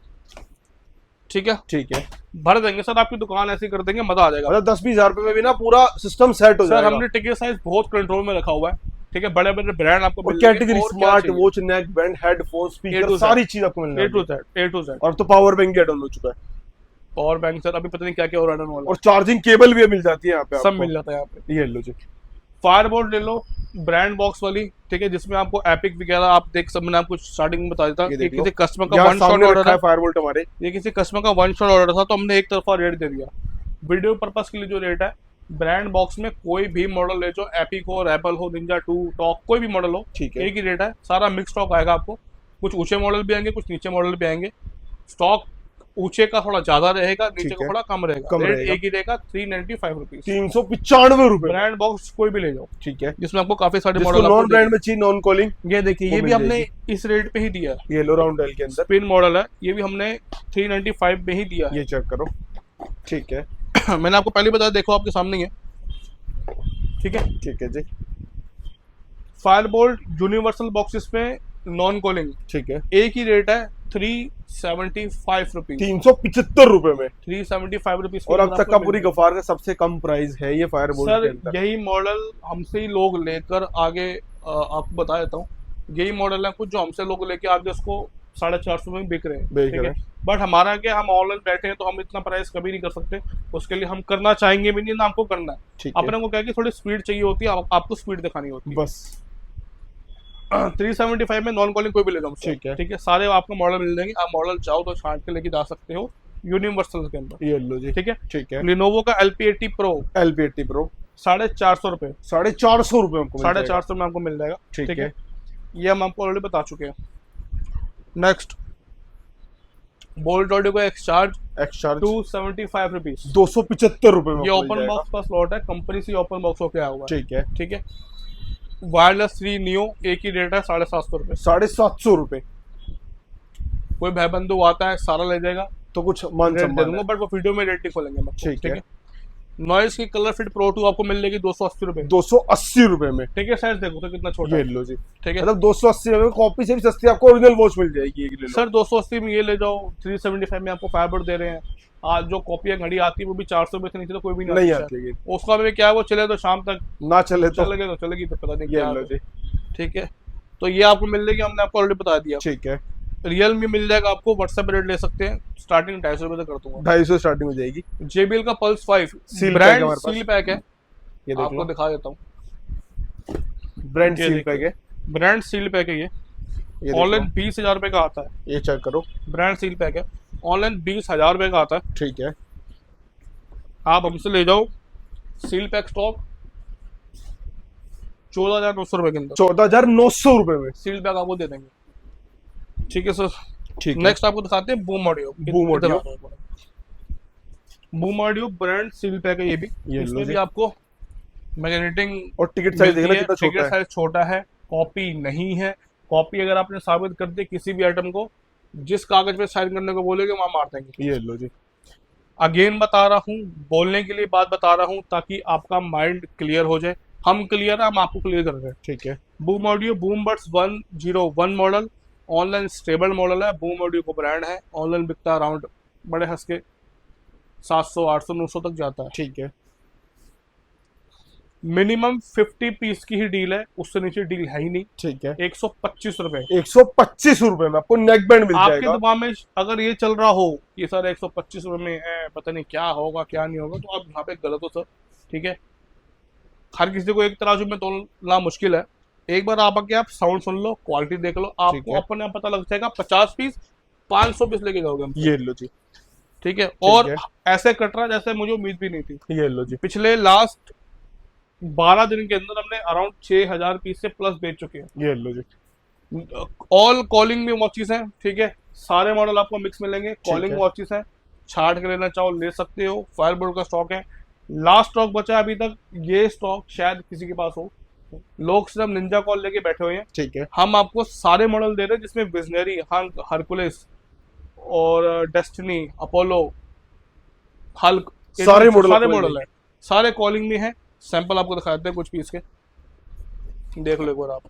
ठीक है, ठीक है, भर देंगे सर, आपकी दुकान ऐसी कर देंगे, मजा आ जाएगा। मतलब 10-20 हजार रुपए में भी ना पूरा सिस्टम सेट हो सर जाएगा। हमने टिकट साइज बहुत कंट्रोल में रखा हुआ है, ठीक है, बड़े बड़े ब्रांड आपको और मिल जाएंगे, कैटेगरी और क्या स्मार्ट चाहिए? Watch, neck band, headphone, A speaker, to Z। सारी चीज आपको मिलने A to वाली है। Z, A to Z। और तो पावर बैंक ऐड ऑन हो चुका है, पावर बैंक सर अभी पता नहीं क्या क्या और ऐड ऑन वाला और चार्जिंग केबल भी मिल जाती है यहाँ पे है, सब आपको। मिल जाता है यहाँ पे। ये लो जी, फायरबोल्ट ले लो, ब्रांड बॉक्स वाली, ठीक है, जिसमें आपको एपिक वगैरह आप देख, सब मैंने आपको स्टार्टिंग में बताया था, ये ये देख लो। किसी कस्टमर का यहाँ वन शॉट सामने ऑर्डर रखा है, है फायरवोल्ट हमारे। ये किसी कस्टमर का वन शॉट ऑर्डर था तो हमने एक तरफा रेट दे दिया। वीडियो पर्पस के लिए जो रेट है, ब्रांड बॉक्स में कोई भी मॉडल ले जो, एपिक हो, रेबल हो, निंजा 2, टॉक, कोई भी मॉडल हो, ठीक है। एक ही रेट है, सारा मिक्स स्टॉक आएगा आपको, कुछ ऊंचे मॉडल भी आएंगे, कुछ नीचे मॉडल भी आएंगे, स्टॉक ऊंचे का थोड़ा ज्यादा रहेगा, नीचे ठीक का है। थोड़ा कम रहेगा, कम रेट रहेगा। एक ही रहेगा, 395 रुपीज। 395 रुपए। ब्रांड बॉक्स कोई भी ले जाओ, ठीक है, जिसमें आपको काफी सारे जिसको मॉडल नॉन ब्रांड में चाहिए, नॉन कॉलिंग, ये देखिए, वो ये भी मिल हमने इस रेट पे ही दिया है, ये लो राउंड डायल के अंदर, स्पिन मॉडल है, ये भी हमने 395 में ही दिया ये चेक करो। ठीक है, है। मैंने आपको पहले बताया, देखो आपके सामने ही है, ठीक है। ठीक है जी, फायरबोल्ट यूनिवर्सल बॉक्सेस पे नॉन कॉलिंग ठीक है, एक ही रेट है, 375 रुपीज, 375 रुपए में। 375 रुपीज। और अब तक का पूरी गफार का सबसे कम प्राइस है ये फायरबोल्ट के सर अंदर। यही मॉडल हमसे ही लोग लेकर आगे, आपको बता देता हूँ, यही मॉडल है कुछ जो हमसे लोग लेके आगे उसको 450 में बिक रहे हैं, बेच ठीक रहे है। बट हमारा क्या, हम ऑनलाइन बैठे हैं तो हम इतना प्राइस कभी नहीं कर सकते, उसके लिए हम करना चाहेंगे भी नहीं ना, हमको करना है। ठीक है, अपने को क्या है कि थोड़ी स्पीड चाहिए होती है, आपको स्पीड दिखानी होती है। बस 375 में नॉन कॉलिंग कोई भी ले जाओ, ठीक है। ठीक है, सारे आपको मॉडल मिल जाएंगे, आप मॉडल चाहो तो छांट के लेके जा सकते हो यूनिवर्सल के अंदर, ये लो जी, ठीक है। ठीक है। लिनोवो का LP80 Pro LP80 Pro 450 रुपए, 450 रुपए आपको मिल जाएगा। 450 में आपको मिल जाएगा, ठीक है। ये हम आपको ऑलरेडी बता चुके हैं। नेक्स्ट, बोल्ट ऑडियो का एक्सचार्ज एक्स्ट्रा 275 रुपीज, 275 रुपए में ये आपको मिल ओपन जाएगा। बॉक्स का स्लॉट है, कंपनी से ओपन बॉक्स होके आया हुआ है, ठीक है, ठीक है। वायरलेस 3 नियो एक ही रेट है, 750 रुपए। 750 रुपए, कोई भाईबंधु आता है सारा ले जाएगा, तो कुछ मान रेट दे सम्मान दूंगा, है। बट वो वीडियो में रेट नहीं खोलेंगे हम आपको, ठीक है। नॉइस की कलर फिट प्रो 2 आपको मिल जाएगी 280 रुपए, 280 रुपए में, ठीक है। साइज देखो तो कितना छोटा ये है, लो जी, ठीक है। मतलब 280 रुपए में कॉपी से भी सस्ती आपको ओरिजिनल वॉच मिल जाएगी, ये ले लो। सर 280 में ये ले जाओ, 375 में आपको फाइबर दे रहे हैं। आज जो कॉपी घड़ी आती है वो भी 400 रुपए से नीचे तो कोई भी नहीं आती आती है, उसका भी क्या है, वो चले तो शाम तक, ना चले तो चलेगी तो चलेगी, तो पता नहीं ये क्या लो है। जी, ठीक है। तो ये आपको मिल जाएगी, हमने आपको ऑलरेडी बता दिया। ठीक है, रियल मी मिल जाएगा आपको, व्हाट्सएप पे रेट ले सकते हैं, स्टार्टिंग 250 रुपए से कर दूंगा। 250 स्टार्टिंग हो जाएगी। JBL का पल्स 5 सील पैक है ब्रांड हमारे पास। सील पैक है, ये देख आपको लो, दिखा देता हूँ। ब्रांड ये सील देखो। पैक है। ब्रांड सील पैक है ये, ये ऑनलाइन देखो, 20,000 रुपए का आता है। ये चेक करो। ब्रांड सील पैक है, ऑनलाइन 20,000 रुपए का आता है। ठीक है, आप हमसे ले जाओ सील पैक स्टॉक 14,900 रुपए के अंदर 14,900 रुपए में। सील पैक आपको दे देंगे। ठीक है सर। ठीक है, नेक्स्ट आपको दिखाते हैं boom audio. Boom audio. Boom audio brand seal pack है ये भी। ये इसमें लो भी जी। आपको मैग्नेटिंग और टिकट साइज देखना कितना छोटा टिकट है। साइज छोटा है, कॉपी नहीं है। कॉपी अगर आपने साबित कर दी किसी भी आइटम को, जिस कागज पे साइन करने को बोलेगे वहां मार देंगे। ये लो जी। अगेन बता रहा हूँ, बोलने के लिए बात बता रहा हूँ ताकि आपका माइंड क्लियर हो जाए। हम क्लियर है, हम आपको क्लियर कर रहे हैं। ठीक है, boom audio boom buds 101 model, online stable model है। बूम ऑडियो को ब्रांड है, ऑनलाइन बिकता अराउंड बड़े हंस के 700 800 900 तक जाता है। ठीक है, मिनिमम 50 पीस की ही डील है, उससे नीचे डील है ही नहीं। ठीक है। 125 रुपए 125 रुपए में आपको नेक बैंड मिल आपके जाएगा। दिमाग में अगर ये चल रहा हो कि सर 125 रुपए में है, पता नहीं क्या होगा क्या नहीं होगा, तो आप यहाँ पे गलत हो सर। ठीक है, हर किसी को एक तराजू में तोलना मुश्किल है। एक बार आप आके आप साउंड सुन लो, क्वालिटी देख लो, आपको है। अपने आप पता लग जाएगा। 50 पीस 500 पीस लेके जाओगे हम। ये लो जी। ठीक है, और है। ऐसे कट रहा है जैसे मुझे उम्मीद भी नहीं थी। ये लो जी। पिछले लास्ट 12 दिन के अंदर हमने अराउंड 6,000 पीस से प्लस बेच चुके हैं। ये लो जी। ऑल कॉलिंग में वॉचेस हैं। ठीक है, सारे मॉडल आपको मिक्स मिलेंगे। कॉलिंग है। वॉचेस हैं, छाट के लेना चाहो ले सकते हो। फायरबोल्ट का स्टॉक है, लास्ट स्टॉक बचा है अभी तक। ये स्टॉक शायद किसी के पास हो, लोग सिर्फ निंजा कॉल लेके बैठे हुए हैं। ठीक है, हम आपको सारे मॉडल दे रहे हैं जिसमें विजनरी, हंक, हरकुलिस और डेस्टिनी, अपोलो, हल्क, सारे मॉडल सारे आपको मॉडल है। सारे कॉलिंग में है। सैंपल आपको दिखा देते हैं कुछ पीस के, देख लो एक बार आप।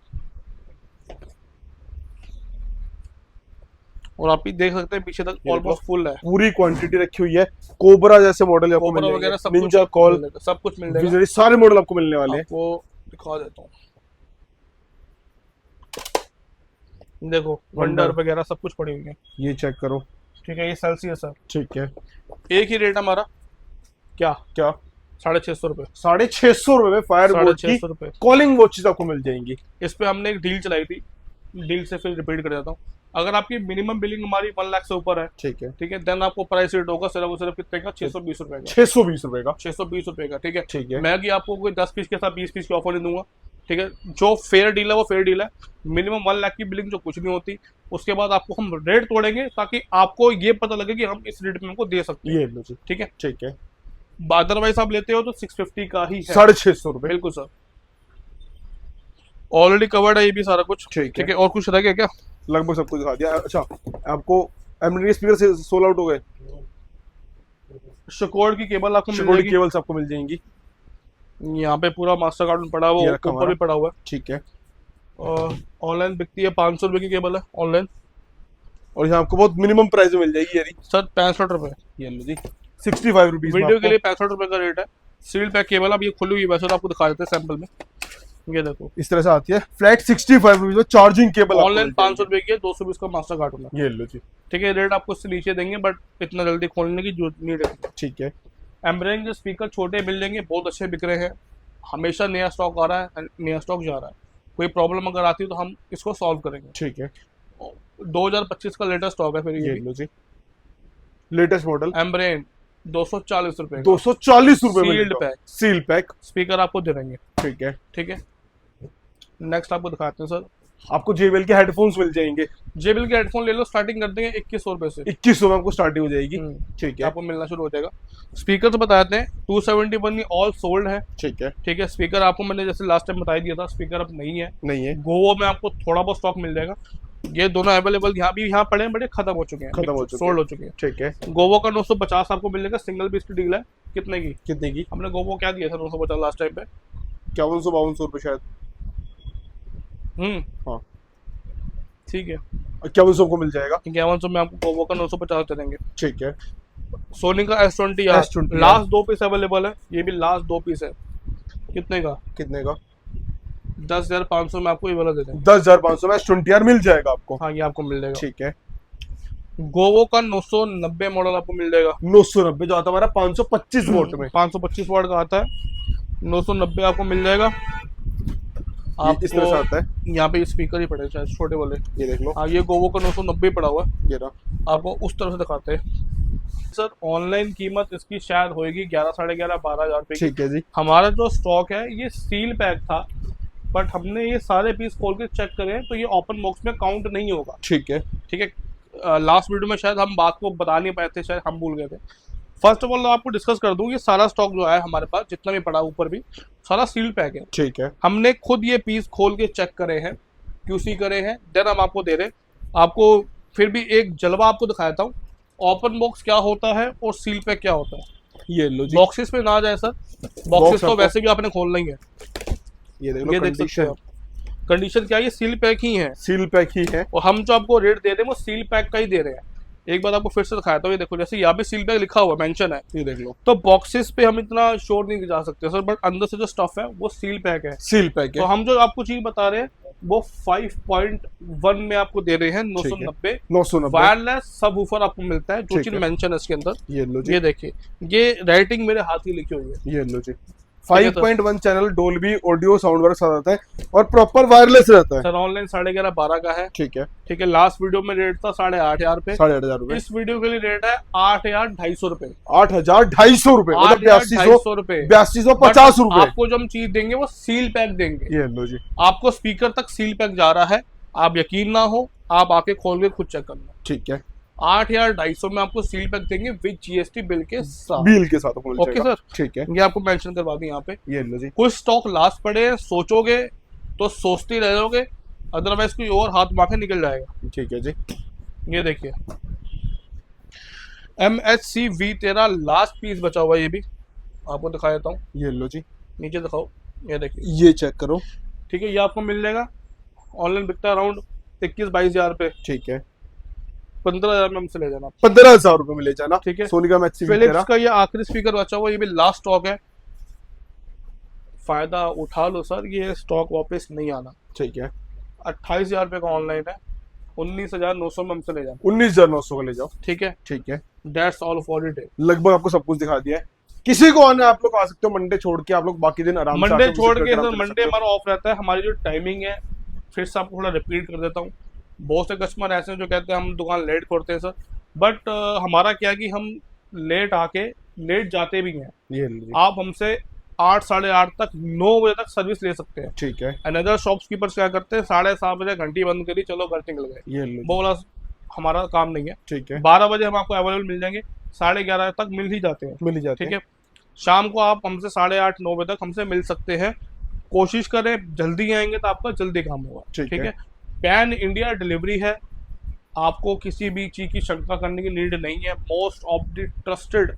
और आप भी देख सकते हैं पीछे तक ये ऑलमोस्ट फुल है। पूरी क्वांटिटी रखी हुई है। कोबरा जैसे मॉडल आपको मिल कोबरा वगैरह जाएंगे, सब निंजा कुछ कॉल, मिलेगा, सब कुछ मिल जाएगा। विजनरी, सारे मॉडल आपको मिलने वाले हैं। आपको दिखा देता हूँ, देखो वंडर वगैरह सब कुछ पड़ी हुई है। ये चेक करो। ठीक है, ये सेल्सियस है। ठीक है, एक ही रेट हमारा क्या क्या 650 रुपए। 650 रुपए में फायरबोल्ट की 650 रुपए। कॉलिंग वॉचेस आपको मिल जाएंगी। इस पे हमने एक डील चलाई थी, डील से फिर रिपीट कर देता हूँ। अगर आपकी मिनिमम बिलिंग हमारी 1 लाख से ऊपर है, ठीक है, ठीक है, देन आपको प्राइस रेट होगा सिर्फ और सिर्फ कितने का, 620 रुपए का। 620 रुपए का। 620 रुपए का। ठीक है, ठीक है, मैं कि आपको कोई 10 पीस के साथ 20 पीस की ऑफर नहीं दूंगा। ठीक है, जो फेयर डील है वो फेयर डील है। मिनिमम 1 लाख की बिलिंग जो कुछ नहीं होती, उसके बाद आपको हम रेट तोड़ेंगे ताकि आपको ये पता लगे कि हम इस रेट में हमको दे सकते हैं। ये लो जी। ठीक है, ठीक है, अदरवाइज आप लेते हो तो 650 का ही है। 650 रुपए। बिल्कुल सर, ऑलरेडी कवर्ड है ये भी सारा कुछ। ठीक ठीक है, और कुछ रह गया क्या? लगभग सब कुछ दिखा दिया। अच्छा, आपको एमडी स्पीकर से सोल आउट हो गए। शकोर्ड की केबल आपको मिल शिकोड़ी जाएगी। केबल्स आपको मिल जाएंगी। यहाँ पे पूरा मास्टर कार्ड पड़ा हुआ ये है, रखा ऊपर भी हमारा। पड़ा हुआ है। ठीक है, और ऑनलाइन बिकती है 500 रुपए की केबल है ऑनलाइन। और यहाँ आपको बहुत मिनिमम प्राइस में मिल जाएगी यारी। सर 65 रुपए, ये लो जी, 65 रुपीज। वीडियो के लिए 65 रुपए का रेट है। सील पैक केबल अब ये खुली हुई, वैसे तो आपको दिखा देते हैं सैंपल में। ये देखो, इस तरह से आती है फ्लैट 65 रुपीज में चार्जिंग केबल। ऑनलाइन 500 रुपए की है, 220 का मास्टर कार्ड होना। ये लो जी। ठीक है, रेट आपको इससे नीचे देंगे, बट इतना जल्दी खोलने की जरूरत नहीं रहती। ठीक है, एम्ब्रेन के स्पीकर छोटे मिल जाएंगे, बहुत अच्छे बिक रहे हैं। हमेशा नया स्टॉक आ रहा है, नया स्टॉक जा रहा है। कोई प्रॉब्लम अगर आती है तो हम इसको सॉल्व करेंगे। ठीक है, 2025 का लेटेस्ट स्टॉक है। फिर ये ये लो जी, लेटेस्ट मॉडल। एम्ब्रेन 240 रुपए का 240 रुपए में sealed pack seal pack. Speaker आपको दे देंगे। ठीक है, ठीक है, नेक्स्ट आपको दिखाते हैं सर। आपको JBL के हेडफोन्स मिल जाएंगे। JBL के हेडफोन ले लो, स्टार्टिंग कर देंगे 2100 रुपए से। 2100 में आपको स्टार्टिंग हो जाएगी। ठीक है, आपको मिलना शुरू हो जाएगा। स्पीकर तो बताते हैं 271 ऑल सोल्ड है। ठीक है, ठीक है, स्पीकर आपको मैंने जैसे लास्ट टाइम बता दिया था, स्पीकर अब नहीं है। नहीं है, गोवो में आपको थोड़ा बहुत स्टॉक मिल जाएगा। ये दोनों अवेलेबल यहाँ पड़े हैं, बड़े खत्म हो चुके हैं, खत्म हो चुके सोल्ड हो चुके हैं। ठीक है। गोवो का 950 आपको मिल जाएगा, सिंगल पीस की डील है। कितने की? कितने की? हमने गोवो क्या दिया था 950 लास्ट टाइम पे। 5152 रुपए शायद। हाँ, ठीक है, 5100 को मिल जाएगा। 5100 में आपको गोवो का 950 दे देंगे। ठीक है, सोनी का S20 S20 last 2 piece available है, ये भी लास्ट 2 पीस है। कितने का? कितने का? 10,500 में आपको ये वाला दे देंगे। 10,500 में S20R मिल जाएगा आपको। हाँ, ये आपको मिल जाएगा। ठीक है। गोवो का 990 मॉडल आपको मिल जाएगा। 990 जो आता है हमारा 525 वोट में, 525 वाट का आता है। 990 आपको मिल जाएगा। इस तरह से आता है। यहाँ पे स्पीकर ही पड़े शायद छोटे वाले, ये देख लो। हाँ, ये गोवो का 990 पड़ा हुआ है। ये रहा। आपको उस तरह से दिखाते हैं सर। ऑनलाइन कीमत इसकी शायद होएगी 11, साढ़े 11, 12,000 रुपये। ठीक है जी। हमारा जो स्टॉक है ये सील पैक था, बट हमने ये सारे पीस खोल के चेक करे तो ये ओपन बॉक्स में काउंट नहीं होगा। ठीक है। ठीक है। लास्ट वीडियो में शायद हम बात को बता नहीं पाए थे, शायद हम भूल गए थे। फर्स्ट ऑफ ऑल आपको डिस्कस कर दूं, ये सारा स्टॉक जो है हमारे पास जितना भी पड़ा ऊपर भी सारा सील पैक है। ठीक है। हमने खुद ये पीस खोल के चेक करे हैं, QC करे हैं, देन हम आपको दे रहे हैं। आपको फिर भी एक जलवा आपको दिखाता हूँ, ओपन बॉक्स क्या होता है और सील पैक क्या होता है। ये लो जी। बॉक्सेस पे ना जाए सर, बॉक्सेस तो वैसे भी आपने खोलना ही है। ये देख लो, ये देख सकते हो। कंडीशन क्या है, ये सील पैक ही है। सील पैक ही है। और हम जो आपको रेट दे रहे हैं वो सील पैक का ही दे रहे हैं। एक बार आपको फिर से दिखाता हूँ, ये देखो, जैसे यहाँ पे सील पैक लिखा हुआ मेंशन है, ये देख लो। तो बॉक्सेस पे हम इतना श्योर नहीं जा सकते सर, बट अंदर से जो स्टफ है वो सील पैक है। सील पैक तो है। हम जो आपको चीज बता रहे हैं वो 5.1 में आपको दे रहे हैं 990। 990 वायरलेस सब ऊपर आपको मिलता है, जो ठीक चीज है। मेंशन है इसके अंदर। ये लो जी। ये देखिए, ये राइटिंग मेरे हाथ ही लिखी हुई है। ये लो जी। 5.1 channel Dolby audio sound work साथ आता है और प्रॉपर वायरलेस रहता है। सर ऑनलाइन 11.5, 12 का है। ठीक है। ठीक है। लास्ट वीडियो में रेट था 8,500 पे। 8,500 रुपए। इस वीडियो के लिए रेट है 8,250 रुपए। 8,250 रुपए, मतलब 8,250 रुपए। 8250 रुपए। आपको जो हम चीज देंगे वो सील पैक देंगे। ये लो जी। आपको स्पीकर तक सील पैक जा रहा है, आप यकीन ना हो आप आके खोल के खुद चेक करना। ठीक है। 8,250 में आपको सील पैक देंगे विद GST बिल के साथ। बिल के साथ मिल ओके जाएगा। सर। ठीक है। ये आपको मेंशन करवा दी यहाँ पे। ये लो जी। कुछ स्टॉक लास्ट पड़े हैं, सोचोगे तो सोचते रह जाओगे, अदरवाइज कोई और हाथ मार के निकल जाएगा। ठीक है जी। ये देखिए, MHC V13 लास्ट पीस बचा हुआ है, ये भी आपको दिखा देता हूँ। ये लो जी। नीचे दिखाओ, ये देखिए, ये चेक करो। ठीक है। ये आपको मिल जाएगा, ऑनलाइन बिकता है अराउंड 21-22 हजार पे। ठीक है। 15,000 में हमसे ले जाना। 15,000 रुपए में ले जाना। ठीक है। सोनी का MHC फिलिप्स का ये आखिरी स्पीकर बचा हुआ, ये भी लास्ट स्टॉक है, फायदा उठा लो सर, ये स्टॉक वापस नहीं आना। ठीक है। 28,000 रुपए का ऑनलाइन है, 19,900 में हमसे ले जाना। 19,900 का ले जाओ। ठीक है। ठीक है। That's all for it. लगभग आपको सब कुछ दिखा दिया है। किसी को आना आप लोग आ सकते हो, मंडे छोड़ के आप लोग बाकी दिन आराम से मंडे आके छोड़ visit के करके सर, आराम से मंडे सकते हो। हमारा ऑफ रहता है। हमारी जो टाइमिंग है, फिर से आपको थोड़ा रिपीट कर देता हूँ। बहुत से कस्टमर ऐसे हैं जो कहते हैं हम दुकान लेट खोलते हैं सर, बट हमारा क्या है कि हम लेट आके लेट जाते भी हैं। ये लो जी। आप हमसे 8, साढ़े 8 तक, 9 बजे तक सर्विस ले सकते हैं। ठीक है। अनदर शॉपकीपर्स क्या करते हैं, 7:30 बजे घंटी बंद करी, चलो घर निकल गए। ये लो वो वाला हमारा काम नहीं है। ठीक है। 12 बजे हम आपको अवेलेबल मिल जाएंगे, 11:30 तक मिल ही जाते हैं। मिल ही जाते ठीक है। शाम को आप हमसे 8:30, 9 बजे तक हमसे मिल सकते हैं। कोशिश करें जल्दी आएंगे तो आपका जल्दी काम होगा। ठीक ठीक है। है। पैन इंडिया डिलीवरी है, आपको किसी भी चीज की शंका करने की नीड नहीं है। Most of the trusted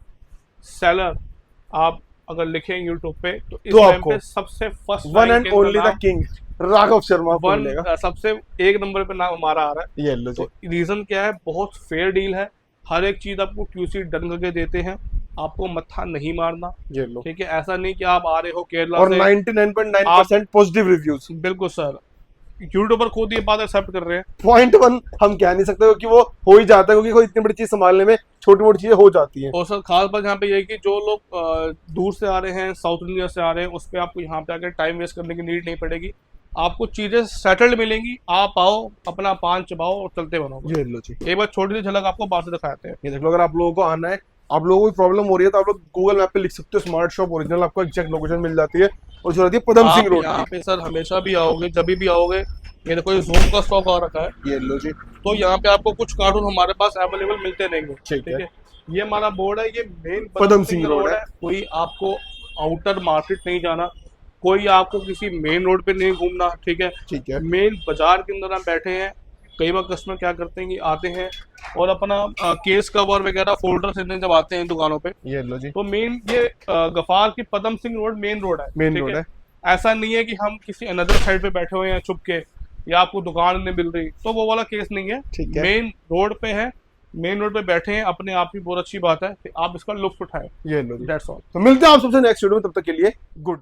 seller आप अगर लिखें यूट्यूब पे तो इस तो टाइम आपको पे सबसे first one and only the king Raghav Sharma को मिलेगा। सबसे एक नंबर पे नाम हमारा आ रहा है। ये लो जी। तो रीजन क्या है, बहुत फेयर डील है, हर एक चीज आपको QC डन करके देते हैं, आपको मत्था नहीं मारना। ये लो। ठीक है। ऐसा नहीं कि आप आ रहे हो केरला और से। 99.9% पॉजिटिव रिव्यूज। बिल्कुल सर, यूट्यूबर खुद ये बात एक्सेप्ट कर रहे हैं। पॉइंट 1 हम कह नहीं सकते क्योंकि वो हो ही जाता है, क्योंकि कोई इतनी बड़ी चीज संभालने में छोटी मोटी चीजें हो जाती हैं। और सर खास बात यहाँ पे ये है कि जो लोग दूर से आ रहे हैं, साउथ इंडिया से आ रहे हैं, उस पर आपको यहाँ पे आकर टाइम वेस्ट करने की नीड नहीं पड़ेगी। आपको चीजें सेटल्ड मिलेंगी, आप आओ, अपना पान चबाओ और चलते बनो। ये लो जी। एक बार छोटी सी झलक आपको बाहर से दिखाते हैं। ये देख लो, अगर आप लोगों को आना है, आप लोगों को प्रॉब्लम हो रही है, तो आप लोग गूगल मैप पे लिख सकते हो स्मार्ट शॉप ओरिजिनल, आपको एग्जैक्ट लोकेशन मिल जाती है और जो रहती है पदम सिंह आप रोड यहाँ पे सर हमेशा भी आओगे, जब भी आओगे, ये देखो ये ज़ूम का स्टॉक आ रखा है। ये लो जी। तो यहाँ पे आपको कुछ कार्टून हमारे पास अवेलेबल मिलते रहेंगे। ठीक है। ये हमारा बोर्ड है, ये मेन पदम सिंह रोड है। कोई आपको आउटर मार्केट नहीं जाना, कोई आपको किसी मेन रोड पे नहीं घूमना। ठीक है। ठीक है। मेन बाजार के अंदर हम बैठे हैं। कई बार कस्टमर क्या करते हैं कि आते हैं और अपना केस कवर वगैरह फोल्डर से जब आते हैं दुकानों पे, ये लो जी। तो मेन ये गफार की Padam Singh road main road है। मेन ठीक रोड है। ऐसा नहीं है कि हम किसी अनदर साइड पे बैठे हुए हैं छुप के, या आपको दुकान नहीं मिल रही, तो वो वाला केस नहीं है। ठीक है। मेन रोड पे है, मेन रोड पे बैठे हैं, अपने आप ही बहुत अच्छी बात है कि आप इसका लुत्फ उठाएं। ये लो जी। That's all. तो मिलते हैं आप सबसे नेक्स्ट वीडियो में, तब तक के लिए गुड।